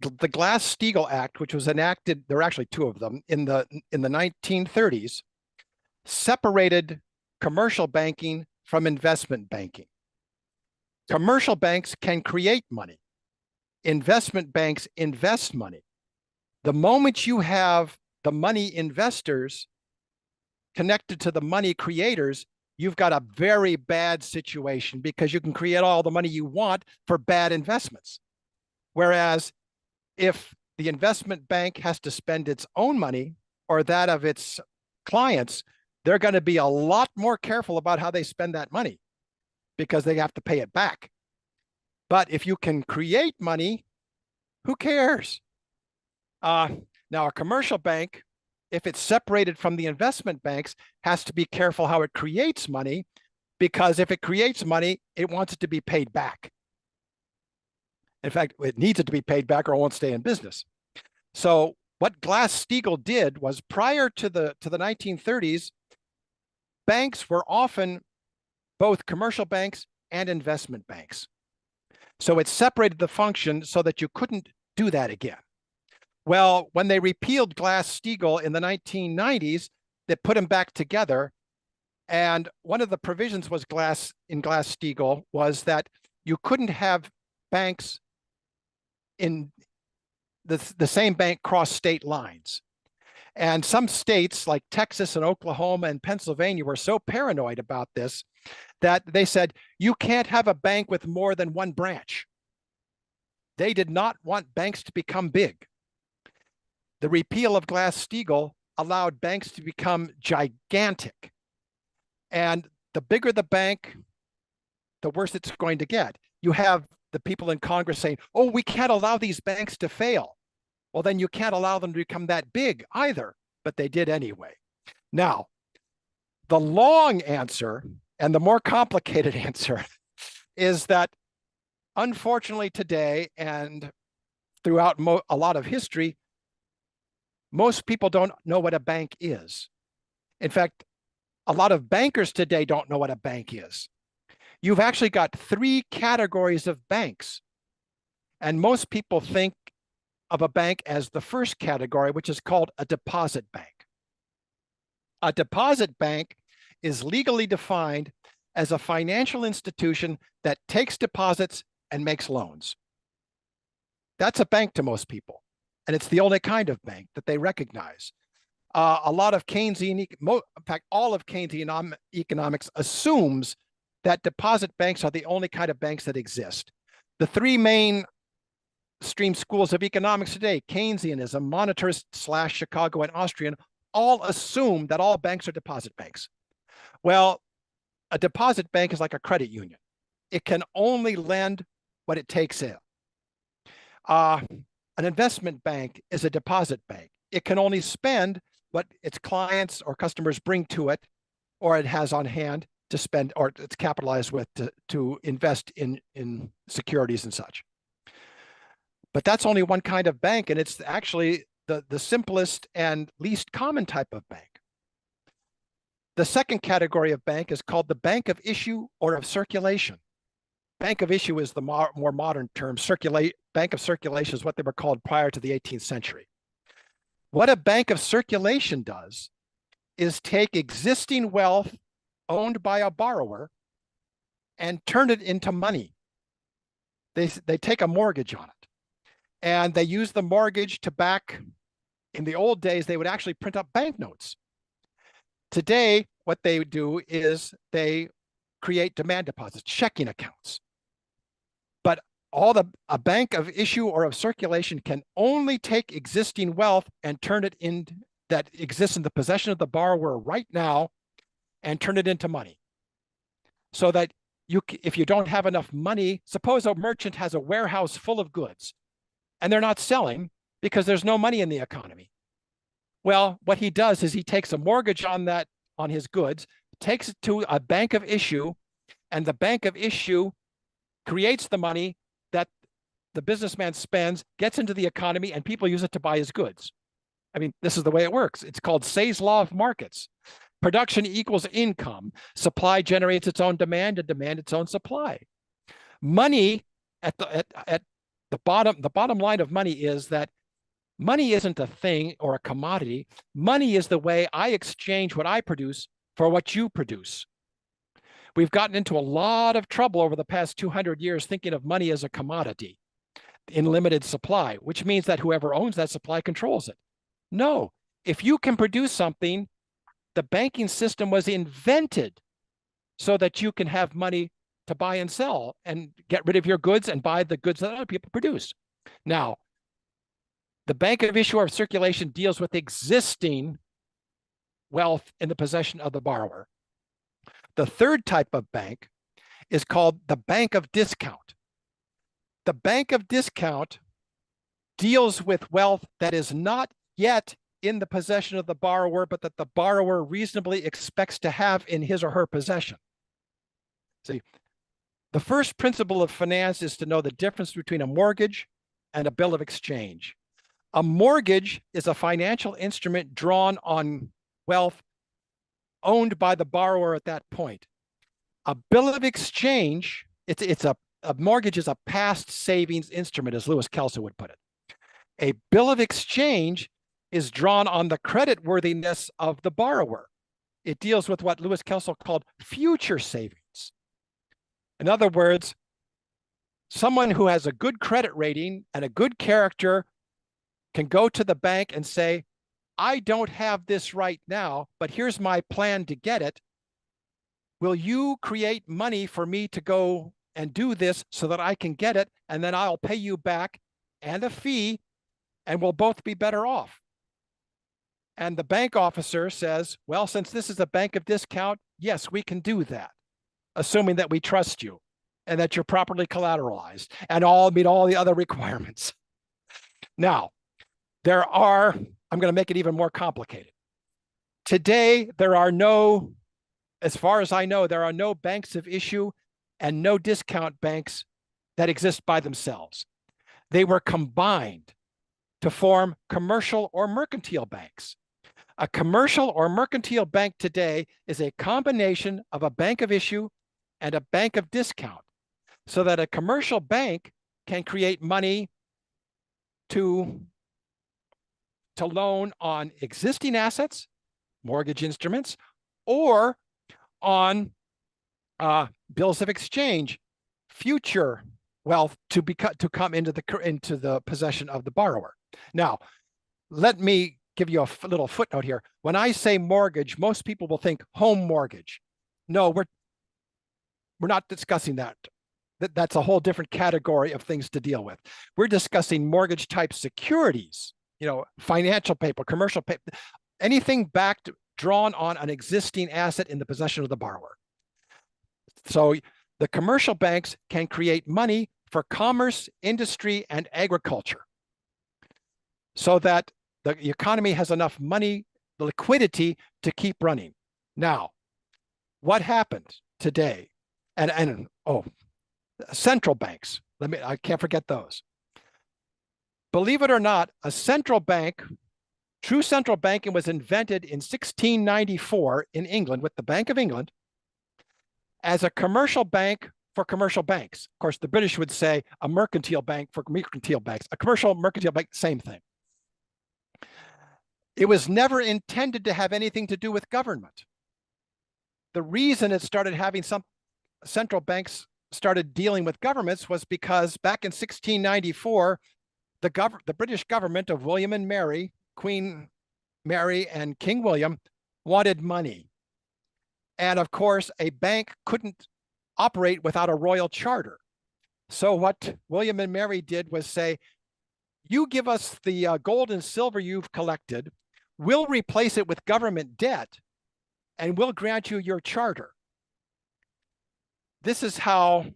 The Glass-Steagall Act, which was enacted, there are actually two of them, in the 1930s, separated commercial banking from investment banking. Commercial banks can create money. Investment banks invest money. The moment you have the money investors connected to the money creators, you've got a very bad situation, because you can create all the money you want for bad investments. Whereas if the investment bank has to spend its own money or that of its clients, they're going to be a lot more careful about how they spend that money, because they have to pay it back. But if you can create money Who cares? Now, a commercial bank, if it's separated from the investment banks, has to be careful how it creates money, because if it creates money, it wants it to be paid back. In fact, it needs it to be paid back or it won't stay in business. So what Glass-Steagall did was, prior to the 1930s, banks were often both commercial banks and investment banks. So it separated the function so that you couldn't do that again. Well, when they repealed Glass-Steagall in the 1990s, they put them back together. And one of the provisions was Glass-Steagall was that you couldn't have banks in the same bank cross state lines. And some states like Texas and Oklahoma and Pennsylvania were so paranoid about this that they said, you can't have a bank with more than one branch. They did not want banks to become big. The repeal of Glass-Steagall allowed banks to become gigantic. And the bigger the bank, the worse it's going to get. You have the people in Congress saying, oh, we can't allow these banks to fail. Well, then you can't allow them to become that big either, but they did anyway. Now, the long answer and the more complicated answer is that, unfortunately, today and throughout a lot of history, most people don't know what a bank is. In fact, a lot of bankers today don't know what a bank is. You've actually got three categories of banks. And most people think of a bank as the first category, which is called a deposit bank. A deposit bank is legally defined as a financial institution that takes deposits and makes loans. That's a bank to most people. And it's the only kind of bank that they recognize. A lot of Keynesian, in fact, all of Keynesian economics assumes that deposit banks are the only kind of banks that exist. The three mainstream schools of economics today, Keynesianism, monetarist / Chicago, and Austrian, all assume that all banks are deposit banks. Well, a deposit bank is like a credit union. It can only lend what it takes in. An investment bank is a deposit bank. It can only spend what its clients or customers bring to it, or it has on hand to spend, or it's capitalized with to invest in securities and such. But that's only one kind of bank, and it's actually the simplest and least common type of bank. The second category of bank is called the bank of issue or of circulation. Bank of issue is the more modern term. Bank of circulation is what they were called prior to the 18th century. What a bank of circulation does is take existing wealth owned by a borrower and turn it into money. They take a mortgage on it, and they use the mortgage to back. In the old days, they would actually print up banknotes. Today, what they do is they create demand deposits, checking accounts. But a bank of issue or of circulation can only take existing wealth and turn it in that exists in the possession of the borrower right now and turn it into money. So that if you don't have enough money, suppose a merchant has a warehouse full of goods and they're not selling because there's no money in the economy. Well, what he does is he takes a mortgage on his goods, takes it to a bank of issue, and the bank of issue creates the money that the businessman spends, gets into the economy, and people use it to buy his goods. I mean, this is the way it works. It's called Say's Law of Markets. Production equals income. Supply generates its own demand, and demand its own supply. Money at the bottom line of money is that money isn't a thing or a commodity. Money is the way I exchange what I produce for what you produce. We've gotten into a lot of trouble over the past 200 years thinking of money as a commodity in limited supply, which means that whoever owns that supply controls it. No, if you can produce something, the banking system was invented so that you can have money to buy and sell and get rid of your goods and buy the goods that other people produce. Now, the bank of issue or circulation deals with existing wealth in the possession of the borrower. The third type of bank is called the bank of discount. The bank of discount deals with wealth that is not yet in the possession of the borrower, but that the borrower reasonably expects to have in his or her possession. See, the first principle of finance is to know the difference between a mortgage and a bill of exchange. A mortgage is a financial instrument drawn on wealth owned by the borrower at that point. A bill of exchange, a mortgage is a past savings instrument, as Lewis Kelso would put it. A bill of exchange is drawn on the creditworthiness of the borrower. It deals with what Lewis Kelso called future savings. In other words, someone who has a good credit rating and a good character can go to the bank and say, I don't have this right now, but here's my plan to get it. Will you create money for me to go and do this so that I can get it, and then I'll pay you back and a fee, and we'll both be better off? And the bank officer says, well, since this is a bank of discount, yes, we can do that, assuming that we trust you and that you're properly collateralized and meet all the other requirements. Now, I'm going to make it even more complicated. Today, as far as I know, there are no banks of issue and no discount banks that exist by themselves. They were combined to form commercial or mercantile banks. A commercial or mercantile bank today is a combination of a bank of issue and a bank of discount, so that a commercial bank can create money to loan on existing assets, mortgage instruments, or on bills of exchange, future wealth to come into the possession of the borrower. Now, let me give you a little footnote here. When I say mortgage, most people will think home mortgage. No, we're not discussing that. That's a whole different category of things to deal with. We're discussing mortgage type securities, financial paper, commercial paper, anything drawn on an existing asset in the possession of the borrower. So the commercial banks can create money for commerce, industry, and agriculture, so that the economy has enough money, the liquidity to keep running. Now, what happened today? Central banks. I can't forget those. Believe it or not, true central banking was invented in 1694 in England with the Bank of England as a commercial bank for commercial banks. Of course, the British would say a mercantile bank for mercantile banks. A commercial mercantile bank, same thing. It was never intended to have anything to do with government. The reason it started having some central banks started dealing with governments was because back in 1694, the British government of William and Mary, Queen Mary and King William, wanted money. And of course, a bank couldn't operate without a royal charter. So what William and Mary did was say, you give us the gold and silver you've collected, we'll replace it with government debt, and we'll grant you your charter. This is how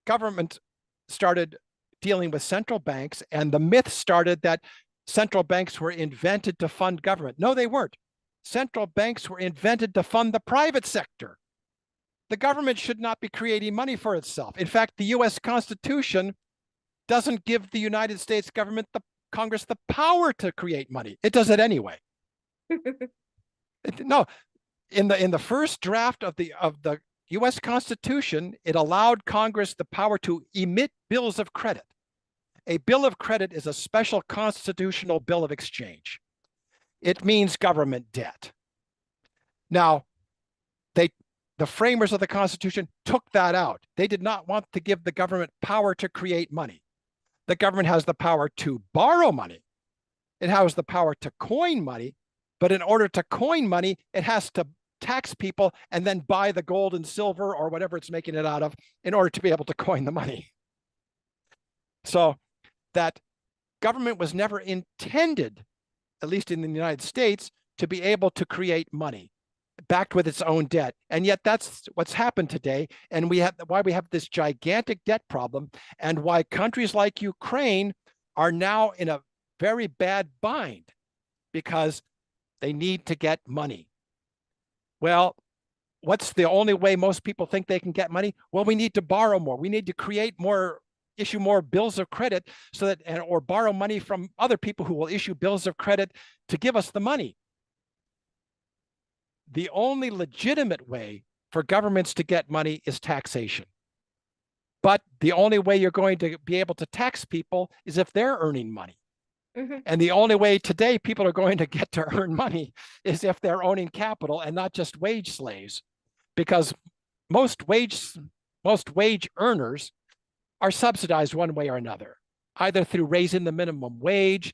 government started dealing with central banks, and the myth started that central banks were invented to fund government. No, they weren't. Central banks were invented to fund the private sector. The government should not be creating money for itself. In fact, the US Constitution doesn't give the United States government, Congress, the power to create money. It does it anyway. No, in the first draft of the US Constitution, it allowed Congress the power to emit bills of credit. A bill of credit is a special constitutional bill of exchange. It means government debt. Now, the framers of the Constitution took that out. They did not want to give the government power to create money. The government has the power to borrow money. It has the power to coin money, but in order to coin money, it has to tax people and then buy the gold and silver or whatever it's making it out of in order to be able to coin the money. So that government was never intended, at least in the United States, to be able to create money backed with its own debt. And yet that's what's happened today. And why we have this gigantic debt problem, and why countries like Ukraine are now in a very bad bind because they need to get money. Well, what's the only way most people think they can get money? Well, we need to borrow more. We need to create more, issue more bills of credit so that, or borrow money from other people who will issue bills of credit to give us the money. The only legitimate way for governments to get money is taxation. But the only way you're going to be able to tax people is if they're earning money. Mm-hmm. And the only way today people are going to get to earn money is if they're owning capital and not just wage slaves, because most wage earners are subsidized one way or another, either through raising the minimum wage.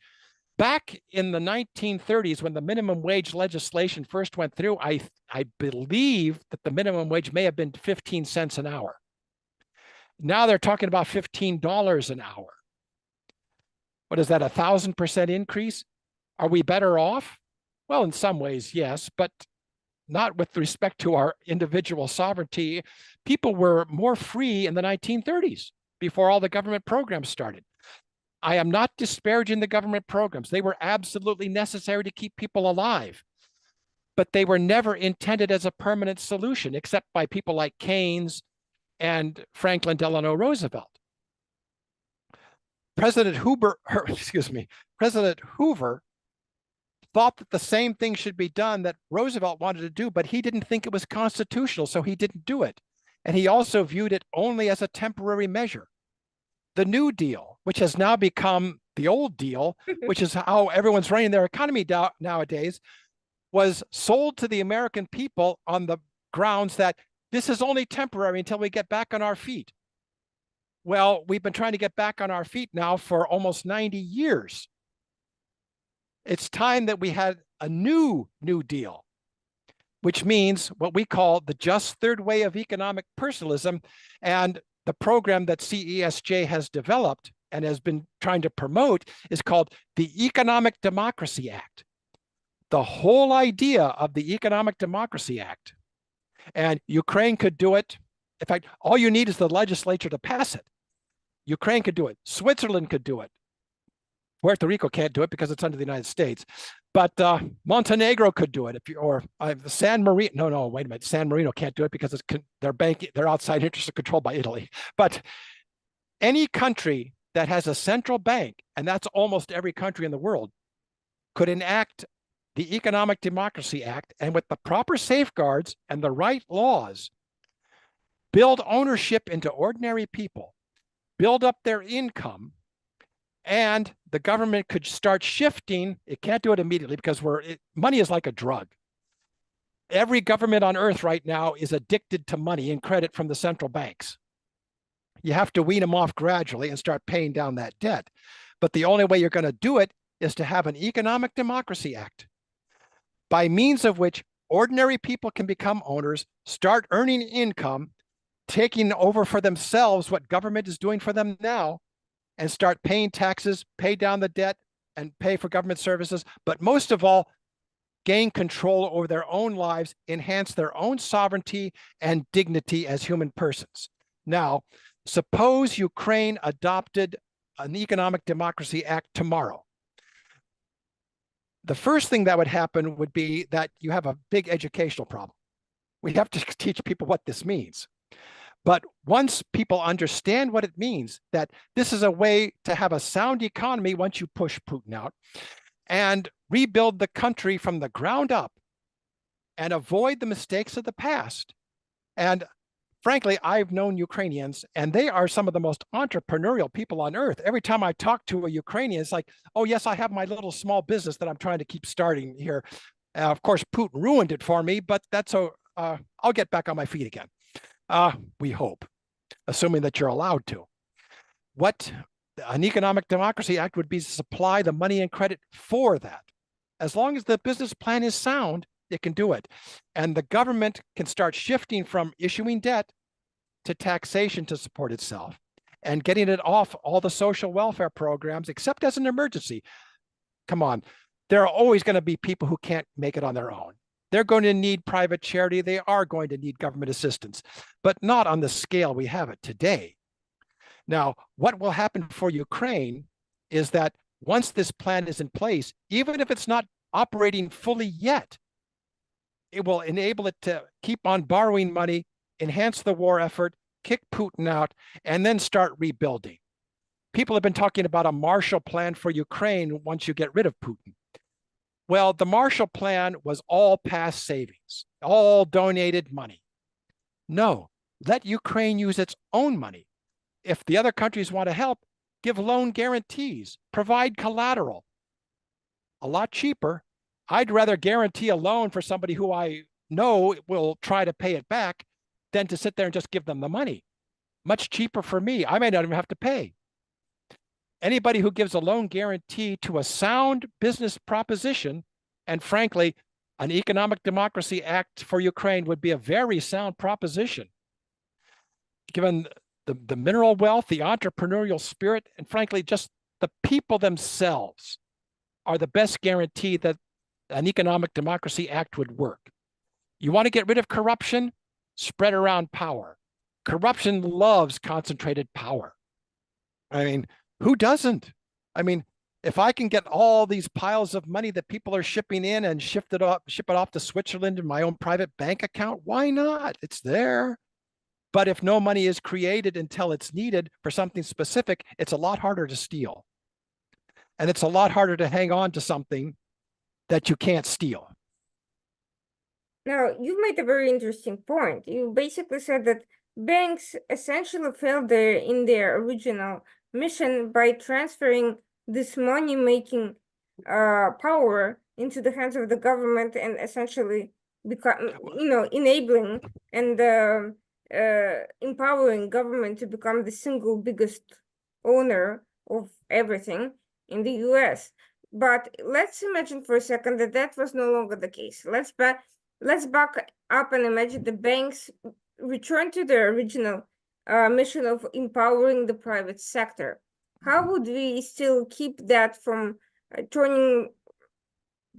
Back in the 1930s, when the minimum wage legislation first went through, I believe that the minimum wage may have been 15 cents an hour. Now they're talking about $15 an hour. What is that, 1,000% increase? Are we better off? Well, in some ways, yes, but not with respect to our individual sovereignty. People were more free in the 1930s before all the government programs started. I am not disparaging the government programs. They were absolutely necessary to keep people alive, but they were never intended as a permanent solution, except by people like Keynes and Franklin Delano Roosevelt. President Hoover thought that the same thing should be done that Roosevelt wanted to do, but he didn't think it was constitutional, so he didn't do it. And he also viewed it only as a temporary measure. The New Deal, which has now become the old deal, which is how everyone's running their economy nowadays, was sold to the American people on the grounds that this is only temporary until we get back on our feet. Well, we've been trying to get back on our feet now for almost 90 years. It's time that we had a new Deal, which means what we call the just third way of economic personalism. And the program that CESJ has developed and has been trying to promote is called the Economic Democracy Act. The whole idea of the Economic Democracy Act, and Ukraine could do it. In fact, all you need is the legislature to pass it. Ukraine could do it. Switzerland could do it. Puerto Rico can't do it because it's under the United States. But Montenegro could do it. San Marino, no, wait a minute. San Marino can't do it because their outside interests are controlled by Italy. But any country that has a central bank, and that's almost every country in the world, could enact the Economic Democracy Act, and with the proper safeguards and the right laws, build ownership into ordinary people, build up their income, and the government could start shifting. It can't do it immediately because money is like a drug. Every government on earth right now is addicted to money and credit from the central banks. You have to wean them off gradually and start paying down that debt. But the only way you're going to do it is to have an Economic Democracy Act, by means of which ordinary people can become owners, start earning income, taking over for themselves what government is doing for them now, and start paying taxes, pay down the debt, and pay for government services. But most of all, gain control over their own lives, enhance their own sovereignty and dignity as human persons. Now, suppose Ukraine adopted an Economic Democracy Act tomorrow. The first thing that would happen would be that you have a big educational problem. We have to teach people what this means. But once people understand what it means, that this is a way to have a sound economy once you push Putin out and rebuild the country from the ground up and avoid the mistakes of the past. And frankly, I've known Ukrainians, and they are some of the most entrepreneurial people on earth. Every time I talk to a Ukrainian, it's like, oh, yes, I have my little small business that I'm trying to keep starting here. Of course, Putin ruined it for me, but that's I'll get back on my feet again. We hope, assuming that you're allowed to. What an Economic Democracy Act would be to supply the money and credit for that. As long as the business plan is sound, it can do it. And the government can start shifting from issuing debt to taxation to support itself and getting it off all the social welfare programs, except as an emergency. Come on, there are always going to be people who can't make it on their own. They're going to need private charity. They are going to need government assistance, but not on the scale we have it today. Now, what will happen for Ukraine is that once this plan is in place, even if it's not operating fully yet, it will enable it to keep on borrowing money, enhance the war effort, kick Putin out, and then start rebuilding. People have been talking about a Marshall Plan for Ukraine once you get rid of Putin. Well, the Marshall Plan was all past savings, all donated money. No, let Ukraine use its own money. If the other countries want to help, give loan guarantees, provide collateral. A lot cheaper. I'd rather guarantee a loan for somebody who I know will try to pay it back than to sit there and just give them the money. Much cheaper for me. I may not even have to pay. Anybody who gives a loan guarantee to a sound business proposition, and frankly, an economic democracy act for Ukraine would be a very sound proposition. Given the mineral wealth, the entrepreneurial spirit, and frankly, just the people themselves are the best guarantee that an economic democracy act would work. You want to get rid of corruption? Spread around power. Corruption loves concentrated power. I mean, who doesn't? I mean, if I can get all these piles of money that people are shipping in and ship it off to Switzerland in my own private bank account, why not? It's there. But if no money is created until it's needed for something specific, it's a lot harder to steal. And it's a lot harder to hang on to something that you can't steal. Now, you made a very interesting point. You basically said that banks essentially failed in their original mission by transferring this money-making power into the hands of the government and essentially enabling and empowering government to become the single biggest owner of everything in the US. But let's imagine for a second that that was no longer the case. Let's back up and imagine the banks return to their original mission of empowering the private sector. How would we still keep that from turning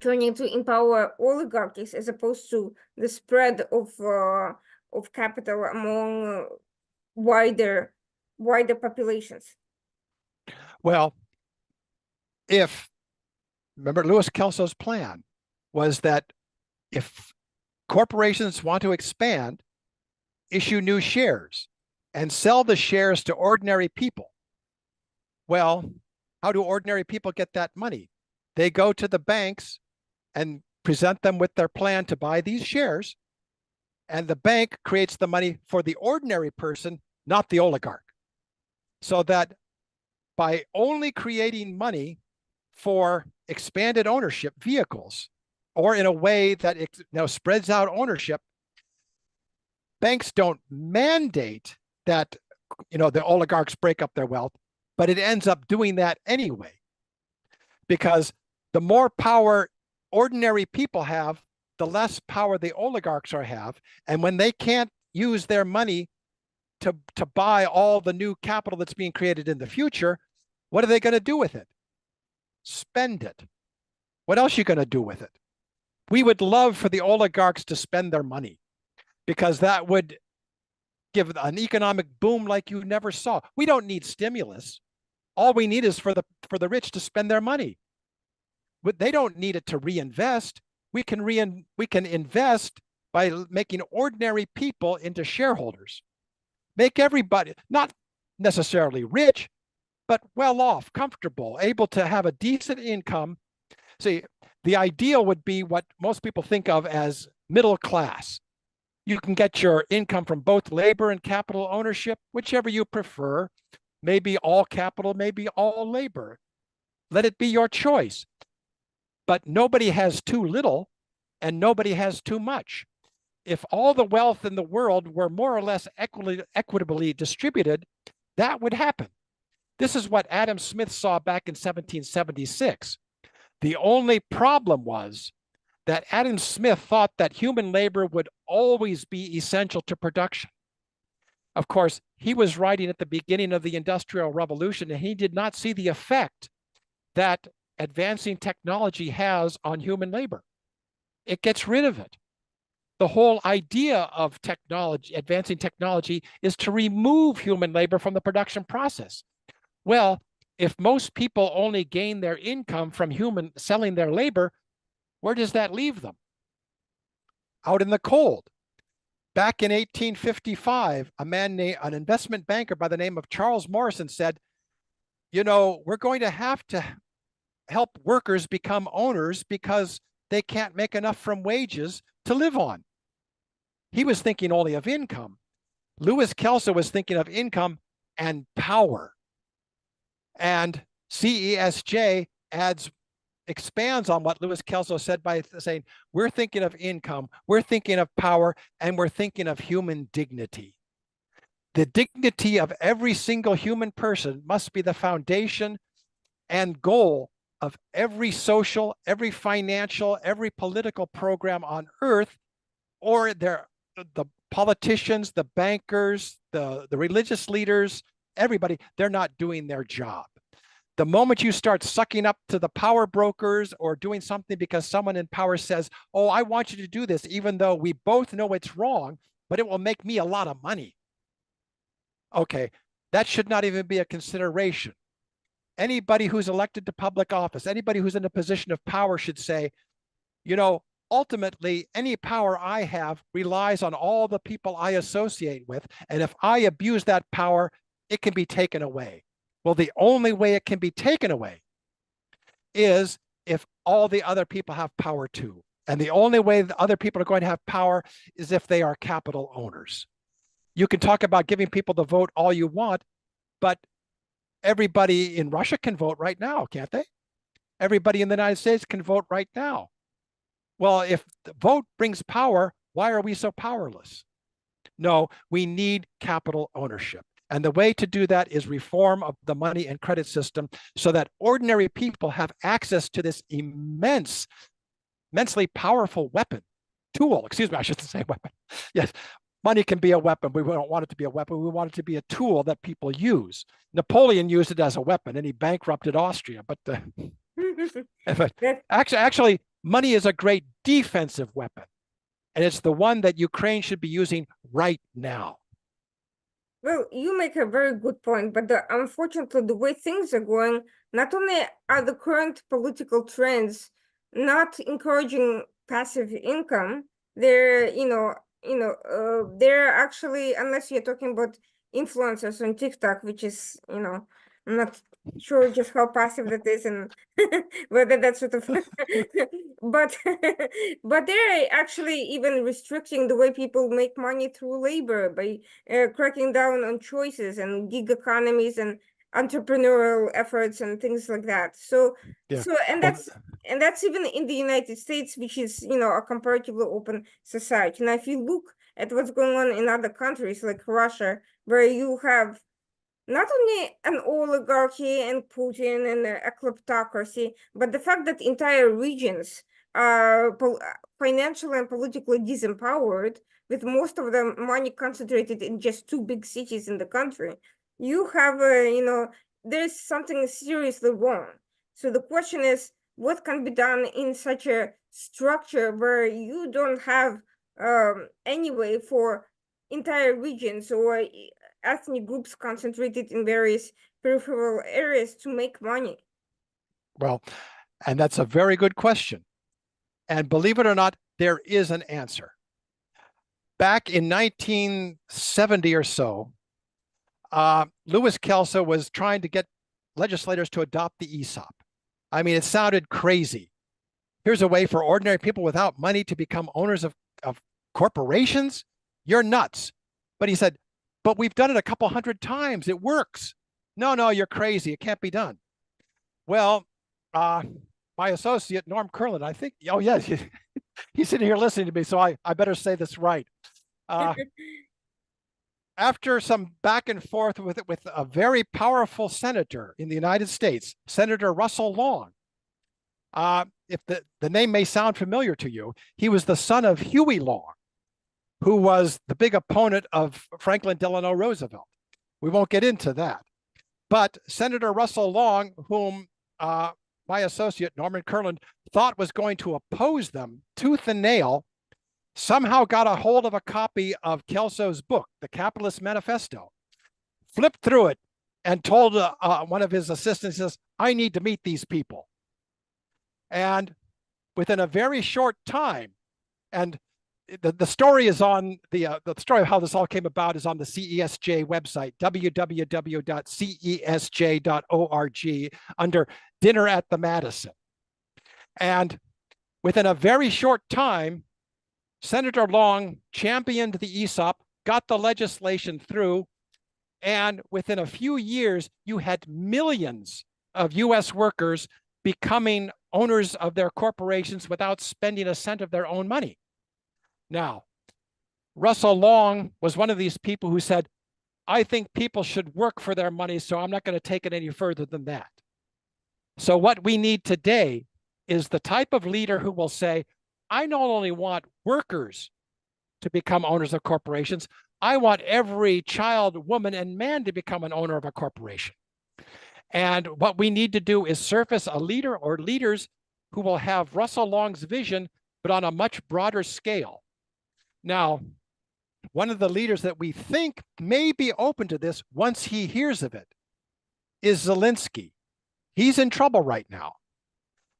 to empower oligarchies as opposed to the spread of capital among wider populations? Well, remember Louis Kelso's plan was that if corporations want to expand, issue new shares and sell the shares to ordinary people. Well, how do ordinary people get that money? They go to the banks and present them with their plan to buy these shares, and the bank creates the money for the ordinary person, not the oligarch. So that by only creating money for expanded ownership vehicles, or in a way that it spreads out ownership, banks don't mandate that the oligarchs break up their wealth, but it ends up doing that anyway. Because the more power ordinary people have, the less power the oligarchs have. And when they can't use their money to buy all the new capital that's being created in the future, what are they going to do with it? Spend it. What else are you going to do with it? We would love for the oligarchs to spend their money, because that would give an economic boom like you never saw. We don't need stimulus. All we need is for the rich to spend their money. But they don't need it to reinvest. We can invest by making ordinary people into shareholders. Make everybody, not necessarily rich, but well off, comfortable, able to have a decent income. See, the ideal would be what most people think of as middle class. You can get your income from both labor and capital ownership, whichever you prefer. Maybe all capital, maybe all labor. Let it be your choice. But nobody has too little and nobody has too much. If all the wealth in the world were more or less equitably distributed, that would happen. This is what Adam Smith saw back in 1776. The only problem was that Adam Smith thought that human labor would always be essential to production. Of course, he was writing at the beginning of the Industrial Revolution, and he did not see the effect that advancing technology has on human labor. It gets rid of it. The whole idea of technology, advancing technology, is to remove human labor from the production process. Well, if most people only gain their income from selling their labor, where does that leave them? Out in the cold. Back in 1855, an investment banker by the name of Charles Morrison said, we're going to have to help workers become owners because they can't make enough from wages to live on. He was thinking only of income. Lewis Kelso was thinking of income and power. And CESJ expands on what Lewis Kelso said by saying, we're thinking of income, we're thinking of power, and we're thinking of human dignity. The dignity of every single human person must be the foundation and goal of every social, every financial, every political program on earth, or the politicians, the bankers, the religious leaders, everybody, they're not doing their job. The moment you start sucking up to the power brokers or doing something because someone in power says, oh, I want you to do this, even though we both know it's wrong, but it will make me a lot of money. Okay, that should not even be a consideration. Anybody who's elected to public office, anybody who's in a position of power should say, ultimately, any power I have relies on all the people I associate with. And if I abuse that power, it can be taken away. Well, the only way it can be taken away is if all the other people have power too. And the only way the other people are going to have power is if they are capital owners. You can talk about giving people the vote all you want, but everybody in Russia can vote right now, can't they? Everybody in the United States can vote right now. Well, if the vote brings power, why are we so powerless? No, we need capital ownership. And the way to do that is reform of the money and credit system so that ordinary people have access to this immensely powerful tool, I shouldn't say weapon. Yes, money can be a weapon. We don't want it to be a weapon. We want it to be a tool that people use. Napoleon used it as a weapon and he bankrupted Austria. But actually, money is a great defensive weapon. And it's the one that Ukraine should be using right now. Well, you make a very good point, but unfortunately, the way things are going, not only are the current political trends not encouraging passive income, they're, they're actually, unless you're talking about influencers on TikTok, which is, I'm not sure just how passive that is and whether that's sort of, but they're actually even restricting the way people make money through labor by cracking down on choices and gig economies and entrepreneurial efforts and things like that. So and that's even in the United States, which is a comparatively open society. Now, if you look at what's going on in other countries like Russia, where you have not only an oligarchy and Putin and a kleptocracy, but the fact that entire regions are financially and politically disempowered, with most of the money concentrated in just two big cities in the country, you have, there's something seriously wrong. So the question is, what can be done in such a structure where you don't have any way for entire regions or ethnic groups concentrated in various peripheral areas to make money? Well, and that's a very good question. And believe it or not, there is an answer. Back in 1970 or so, Lewis Kelso was trying to get legislators to adopt the ESOP. I mean, it sounded crazy. Here's a way for ordinary people without money to become owners of corporations? You're nuts. But he said, but we've done it a couple hundred times. It works. No, you're crazy. It can't be done. Well, my associate, Norm Kurland, I think, oh, yes, he's sitting here listening to me, so I better say this right. After some back and forth with a very powerful senator in the United States, Senator Russell Long, if the name may sound familiar to you, he was the son of Huey Long, who was the big opponent of Franklin Delano Roosevelt. We won't get into that. But Senator Russell Long, whom my associate, Norman Kurland, thought was going to oppose them tooth and nail, somehow got a hold of a copy of Kelso's book, The Capitalist Manifesto, flipped through it, and told one of his assistants, says, I need to meet these people. And within a very short time, and the story is on the story of how this all came about is on the CESJ website, www.cesj.org, under Dinner at the Madison. And within a very short time, Senator Long championed the ESOP, got the legislation through, and within a few years, you had millions of US workers becoming owners of their corporations without spending a cent of their own money. Now, Russell Long was one of these people who said, I think people should work for their money, so I'm not going to take it any further than that. So what we need today is the type of leader who will say, I not only want workers to become owners of corporations, I want every child, woman, and man to become an owner of a corporation. And what we need to do is surface a leader or leaders who will have Russell Long's vision, but on a much broader scale. Now, one of the leaders that we think may be open to this once he hears of it is Zelensky. He's in trouble right now.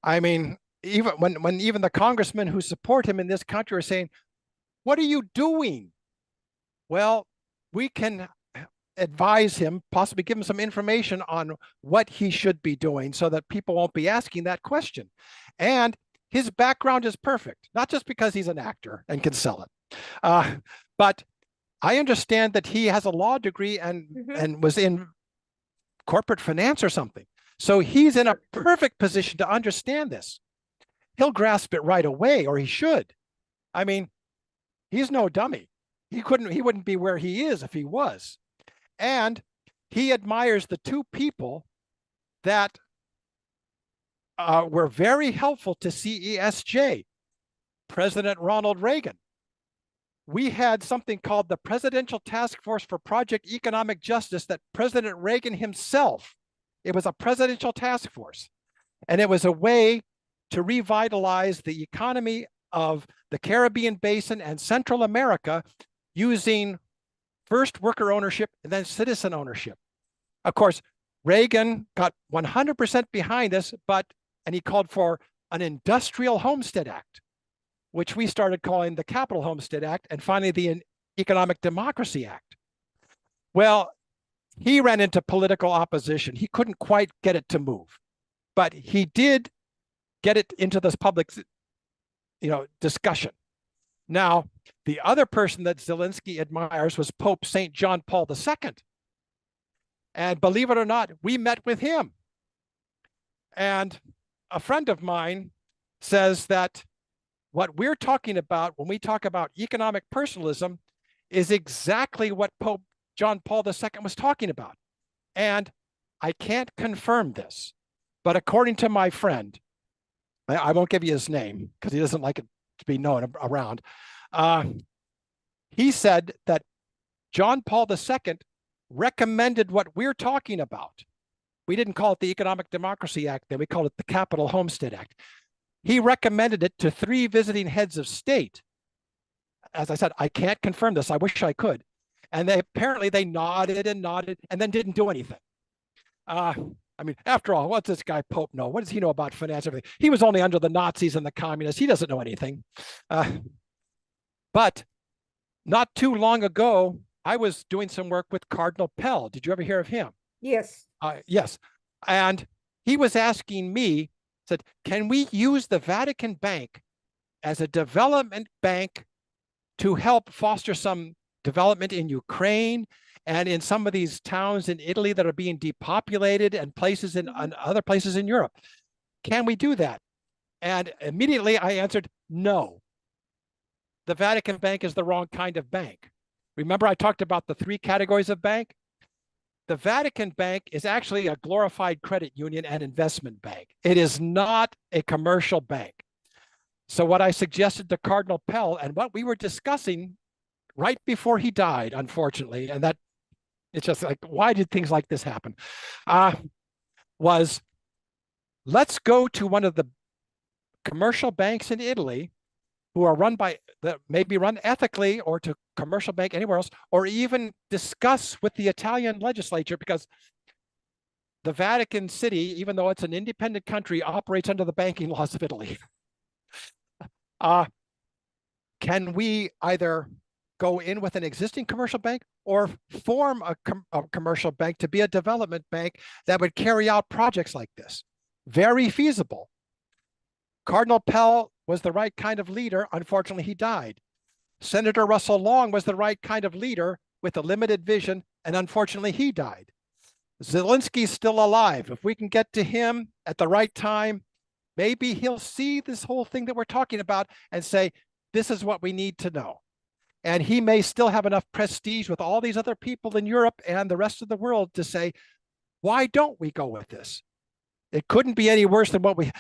I mean, even when even the congressmen who support him in this country are saying, what are you doing? Well, we can advise him, possibly give him some information on what he should be doing so that people won't be asking that question. And his background is perfect, not just because he's an actor and can sell it. But I understand that he has a law degree and was in corporate finance or something. So he's in a perfect position to understand this. He'll grasp it right away, or he should. I mean, he's no dummy. He wouldn't be where he is if he was. And he admires the two people that were very helpful to CESJ, President Ronald Reagan. We had something called the Presidential Task Force for Project Economic Justice that President Reagan himself, it was a presidential task force. And it was a way to revitalize the economy of the Caribbean Basin and Central America using first worker ownership and then citizen ownership. Of course, Reagan got 100% behind this, and he called for an Industrial Homestead Act, which we started calling the Capital Homestead Act, and finally the Economic Democracy Act. Well, he ran into political opposition. He couldn't quite get it to move, but he did get it into this public, discussion. Now, the other person that Zelensky admires was Pope St. John Paul II. And believe it or not, we met with him. And a friend of mine says that what we're talking about when we talk about economic personalism is exactly what Pope John Paul II was talking about. And I can't confirm this, but according to my friend, I won't give you his name because he doesn't like it to be known around. He said that John Paul II recommended what we're talking about. We didn't call it the Economic Democracy Act, then we called it the Capital Homestead Act. He recommended it to 3 visiting heads of state. As I said, I can't confirm this. I wish I could. And apparently they nodded and then didn't do anything. I mean, after all, what's this guy Pope know? What does he know about finance? Everything? He was only under the Nazis and the communists. He doesn't know anything. But not too long ago, I was doing some work with Cardinal Pell. Did you ever hear of him? Yes. Yes. And he was asking me, said, can we use the Vatican Bank as a development bank to help foster some development in Ukraine and in some of these towns in Italy that are being depopulated and places in other places in Europe? Can we do that? And immediately I answered, no. The Vatican Bank is the wrong kind of bank. Remember I talked about the 3 categories of bank? The Vatican Bank is actually a glorified credit union and investment bank. It is not a commercial bank. So what I suggested to Cardinal Pell and what we were discussing right before he died, unfortunately, and that it's just like, why did things like this happen? Was let's go to one of the commercial banks in Italy who are run by, that maybe run ethically, or to commercial bank anywhere else, or even discuss with the Italian legislature, because the Vatican City, even though it's an independent country, operates under the banking laws of Italy. Can we either go in with an existing commercial bank or form a commercial bank to be a development bank that would carry out projects like this? Very feasible. Cardinal Pell was the right kind of leader. Unfortunately, he died. Senator Russell Long was the right kind of leader with a limited vision, and unfortunately, he died. Zelensky's still alive. If we can get to him at the right time, maybe he'll see this whole thing that we're talking about and say, this is what we need to know. And he may still have enough prestige with all these other people in Europe and the rest of the world to say, why don't we go with this? It couldn't be any worse than what we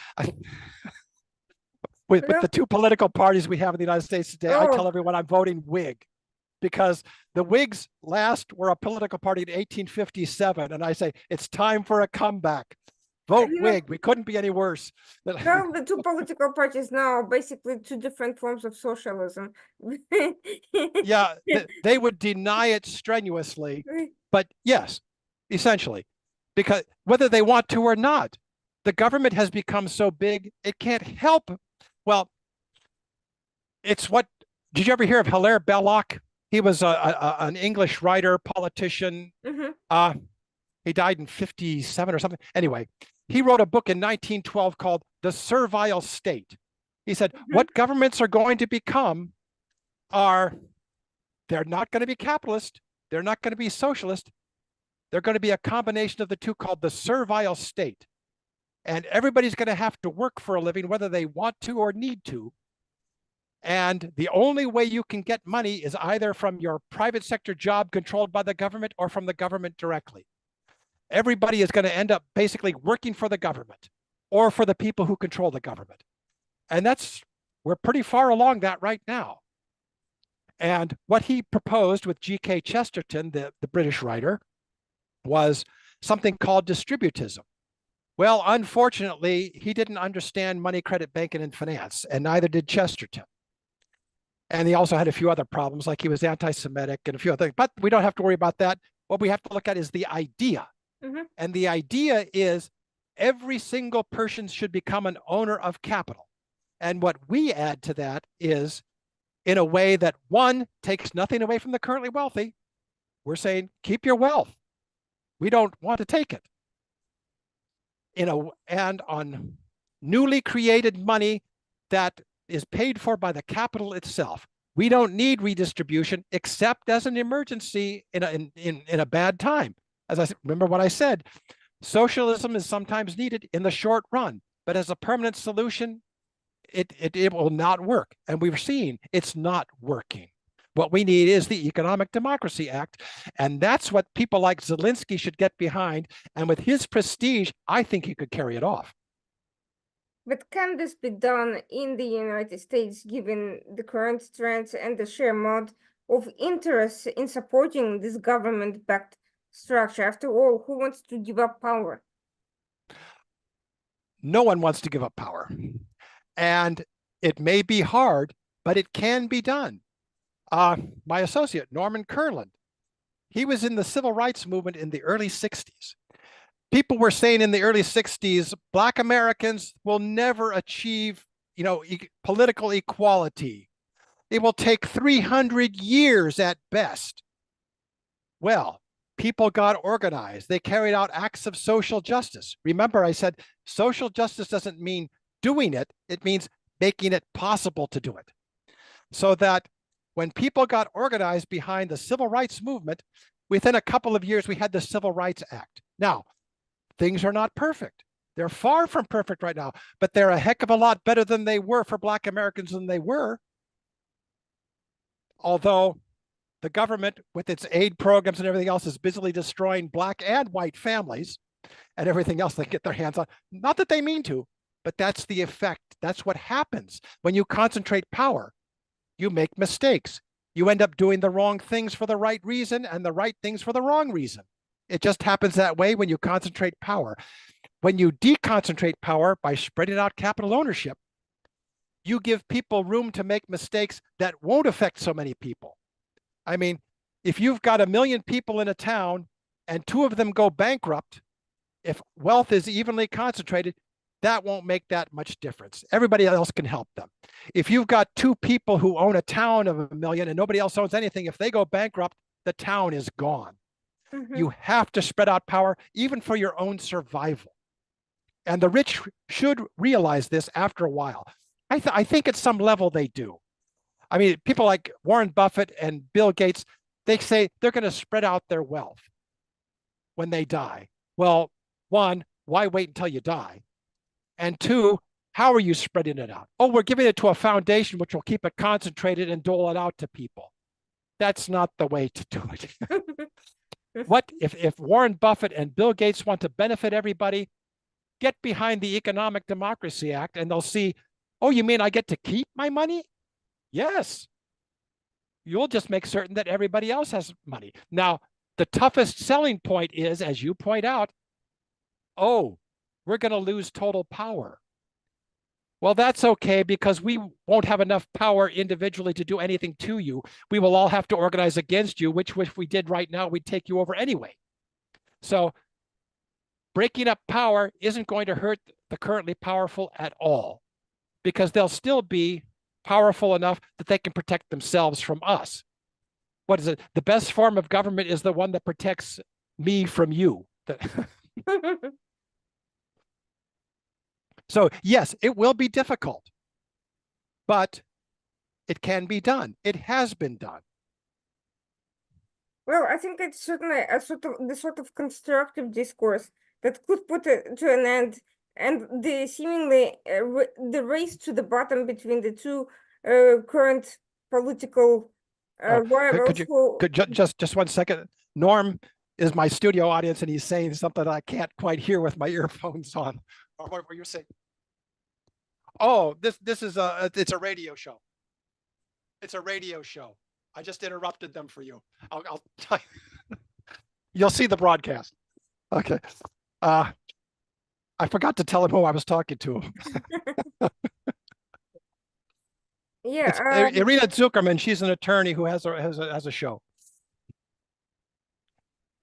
with the two political parties we have in the United States today. I tell everyone I'm voting Whig, because the Whigs last were a political party in 1857. And I say, it's time for a comeback. Vote Whig. We couldn't be any worse. Well, the two political parties now are basically two different forms of socialism. Yeah, they would deny it strenuously. But yes, essentially, because whether they want to or not, the government has become so big, it can't help. Well, it's what, did you ever hear of Hilaire Belloc? He was an English writer, politician. Mm-hmm. He died in 57 or something. Anyway, he wrote a book in 1912 called The Servile State. He said, mm-hmm. What governments are going to become are, they're not going to be capitalist. They're not going to be socialist. They're going to be a combination of the two called the servile state. And everybody's going to have to work for a living, whether they want to or need to. And the only way you can get money is either from your private sector job controlled by the government or from the government directly. Everybody is going to end up basically working for the government or for the people who control the government. And we're pretty far along that right now. And what he proposed with G.K. Chesterton, the British writer, was something called distributism. Well, unfortunately, he didn't understand money, credit, banking, and finance, and neither did Chesterton. And he also had a few other problems, like he was anti-Semitic and a few other things, but we don't have to worry about that. What we have to look at is the idea. Mm-hmm. And the idea is every single person should become an owner of capital. And what we add to that is, in a way that, one, takes nothing away from the currently wealthy. We're saying, keep your wealth. We don't want to take it. And on newly created money that is paid for by the capital itself. We don't need redistribution except as an emergency in a bad time. As I remember what I said, socialism is sometimes needed in the short run, but as a permanent solution, it will not work. And we've seen it's not working. What we need is the Economic Democracy Act. And that's what people like Zelensky should get behind. And with his prestige, I think he could carry it off. But can this be done in the United States, given the current trends and the sheer amount of interest in supporting this government-backed structure? After all, who wants to give up power? No one wants to give up power. And it may be hard, but it can be done. My associate, Norman Kurland, he was in the civil rights movement in the early 60s. People were saying in the early 60s, Black Americans will never achieve, political equality. It will take 300 years at best. Well, people got organized. They carried out acts of social justice. Remember, I said social justice doesn't mean doing it. It means making it possible to do it. So that when people got organized behind the civil rights movement, within a couple of years, we had the Civil Rights Act. Now, things are not perfect. They're far from perfect right now, but they're a heck of a lot better than they were for Black Americans than they were. Although the government, with its aid programs and everything else, is busily destroying Black and white families and everything else they get their hands on. Not that they mean to, but that's the effect. That's what happens when you concentrate power. You make mistakes. You end up doing the wrong things for the right reason and the right things for the wrong reason. It just happens that way when you concentrate power. When you deconcentrate power by spreading out capital ownership, you give people room to make mistakes that won't affect so many people. I mean, if you've got 1 million people in a town and 2 of them go bankrupt, If wealth is evenly concentrated, that won't make that much difference. Everybody else can help them. If you've got two people who own a town of 1 million and nobody else owns anything, if they go bankrupt, the town is gone. You have to spread out power, even for your own survival. And the rich should realize this after a while. I think at some level they do. I mean, people like Warren Buffett and Bill Gates, they say they're going to spread out their wealth when they die. Well, one, why wait until you die? And two, how are you spreading it out? Oh, we're giving it to a foundation which will keep it concentrated and dole it out to people. That's not the way to do it. What if Warren Buffett and Bill Gates want to benefit everybody, get behind the Economic Democracy Act and they'll see, oh, you mean I get to keep my money? Yes. You'll just make certain that everybody else has money. Now, the toughest selling point is, as you point out, oh, we're going to lose total power. Well, that's okay because we won't have enough power individually to do anything to you. We will all have to organize against you, which if we did right now, we'd take you over anyway. So breaking up power isn't going to hurt the currently powerful at all because they'll still be powerful enough that they can protect themselves from us. What is it? The best form of government is the one that protects me from you. So yes, it will be difficult, but it can be done. It has been done. Well, I think it's certainly the sort of constructive discourse that could put it to an end, and the seemingly the race to the bottom between the two current political rivals. Just 1 second? Norm is my studio audience, and he's saying something I can't quite hear with my earphones on. Or what were you saying? Oh, this is it's a radio show. It's a radio show. I just interrupted them for you. I'll tell you. You'll see the broadcast. Okay. I forgot to tell him who I was talking to. Yeah. Irina Zuckerman. She's an attorney who has a show.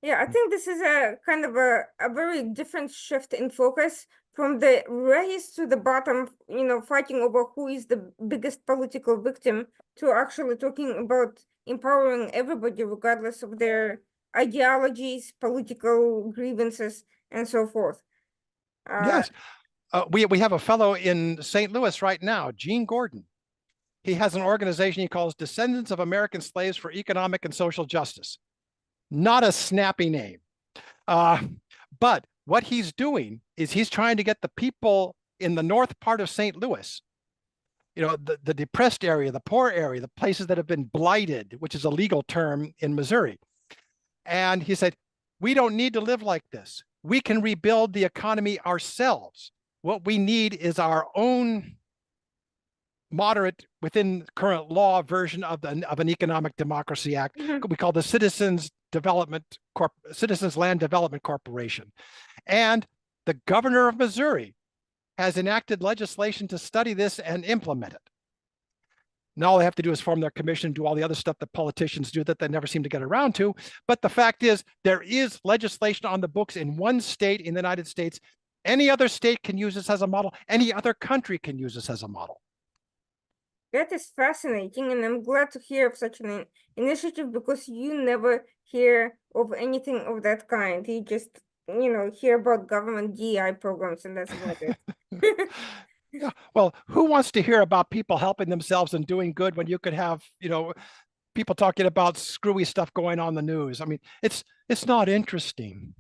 Yeah, I think this is a kind of a very different shift in focus from the race to the bottom, fighting over who is the biggest political victim, to actually talking about empowering everybody regardless of their ideologies, political grievances, and so forth. Yes. We have a fellow in St. Louis right now, Gene Gordon. He has an organization he calls Descendants of American Slaves for Economic and Social Justice. Not a snappy name. But what he's doing is he's trying to get the people in the north part of St. Louis, the depressed area, the poor area, the places that have been blighted, which is a legal term in Missouri. And he said, we don't need to live like this. We can rebuild the economy ourselves. What we need is our own moderate, within current law version of an Economic Democracy Act. We call the Citizens Land Development Corporation. And the governor of Missouri has enacted legislation to study this and implement it. Now all they have to do is form their commission, do all the other stuff that politicians do that they never seem to get around to. But the fact is, there is legislation on the books in one state in the United States. Any other state can use this as a model. Any other country can use this as a model. That is fascinating, and I'm glad to hear of such an initiative, because you never hear of anything of that kind. You just, hear about government DEI programs, and that's about it. Yeah. Well, who wants to hear about people helping themselves and doing good when you could have, people talking about screwy stuff going on the news? I mean, it's not interesting.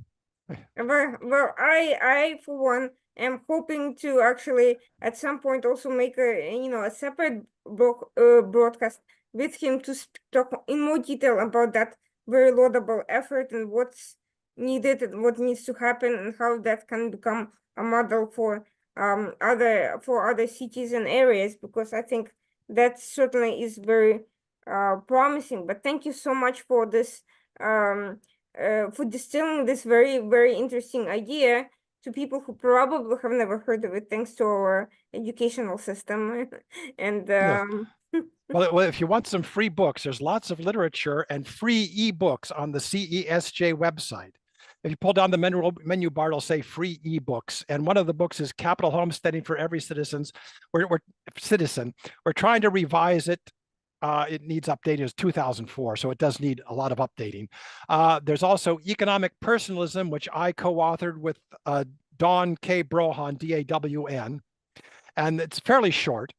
Well, I for one am hoping to actually at some point also make a separate broadcast with him to talk in more detail about that very laudable effort and what's needed and what needs to happen and how that can become a model for other cities and areas, because I think that certainly is very promising. But thank you so much for this for distilling this very, very interesting idea to people who probably have never heard of it, thanks to our educational system. And Yes. Well, if you want some free books, there's lots of literature and free ebooks on the CESJ website. if you pull down the menu bar, it'll say free ebooks. And one of the books is Capital Homesteading for Every Citizen. We're trying to revise it. It needs updating. It's 2004, so it does need a lot of updating. There's also Economic Personalism, which I co-authored with Dawn K. Brohan, D-A-W-N, and it's fairly short.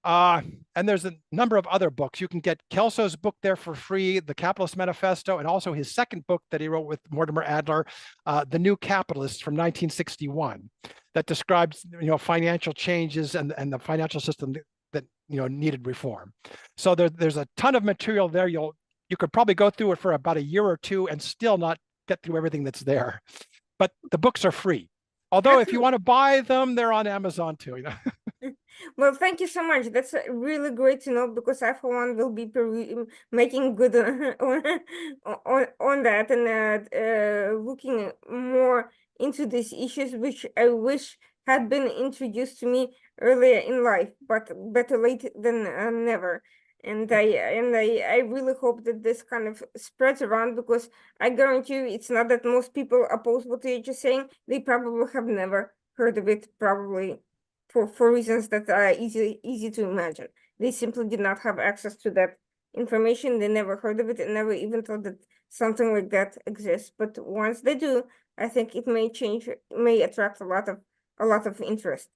And there's a number of other books. You can get Kelso's book there for free, The Capitalist Manifesto, and also his second book that he wrote with Mortimer Adler, The New Capitalists from 1961, that describes financial changes and the financial system that needed reform. So there's a ton of material there. You could probably go through it for about a year or two and still not get through everything that's there. But the books are free. Although if you want to buy them, they're on Amazon too. Well, thank you so much. That's really great to know, because I, for one, will be making good on that and looking more into these issues, which I wish had been introduced to me earlier in life, but better late than never. And I really hope that this kind of spreads around, because I guarantee you it's not that most people oppose what you're just saying. They probably have never heard of it, probably for reasons that are easy to imagine. They simply did not have access to that information. They never heard of it and never even thought that something like that exists. But once they do, I think it may attract a lot of interest.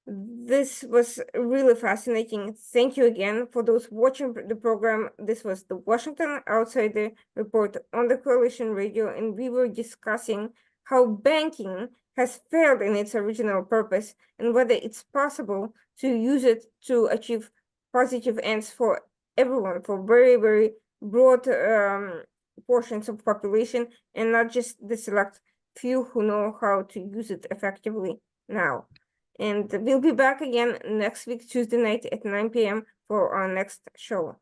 This was really fascinating. Thank you again for those watching the program. This was the Washington Outsider Report on the Coalition Radio, and we were discussing how banking has failed in its original purpose and whether it's possible to use it to achieve positive ends for everyone, for very, very broad portions of population, and not just the select few who know how to use it effectively now. And we'll be back again next week, Tuesday night at 9 p.m. for our next show.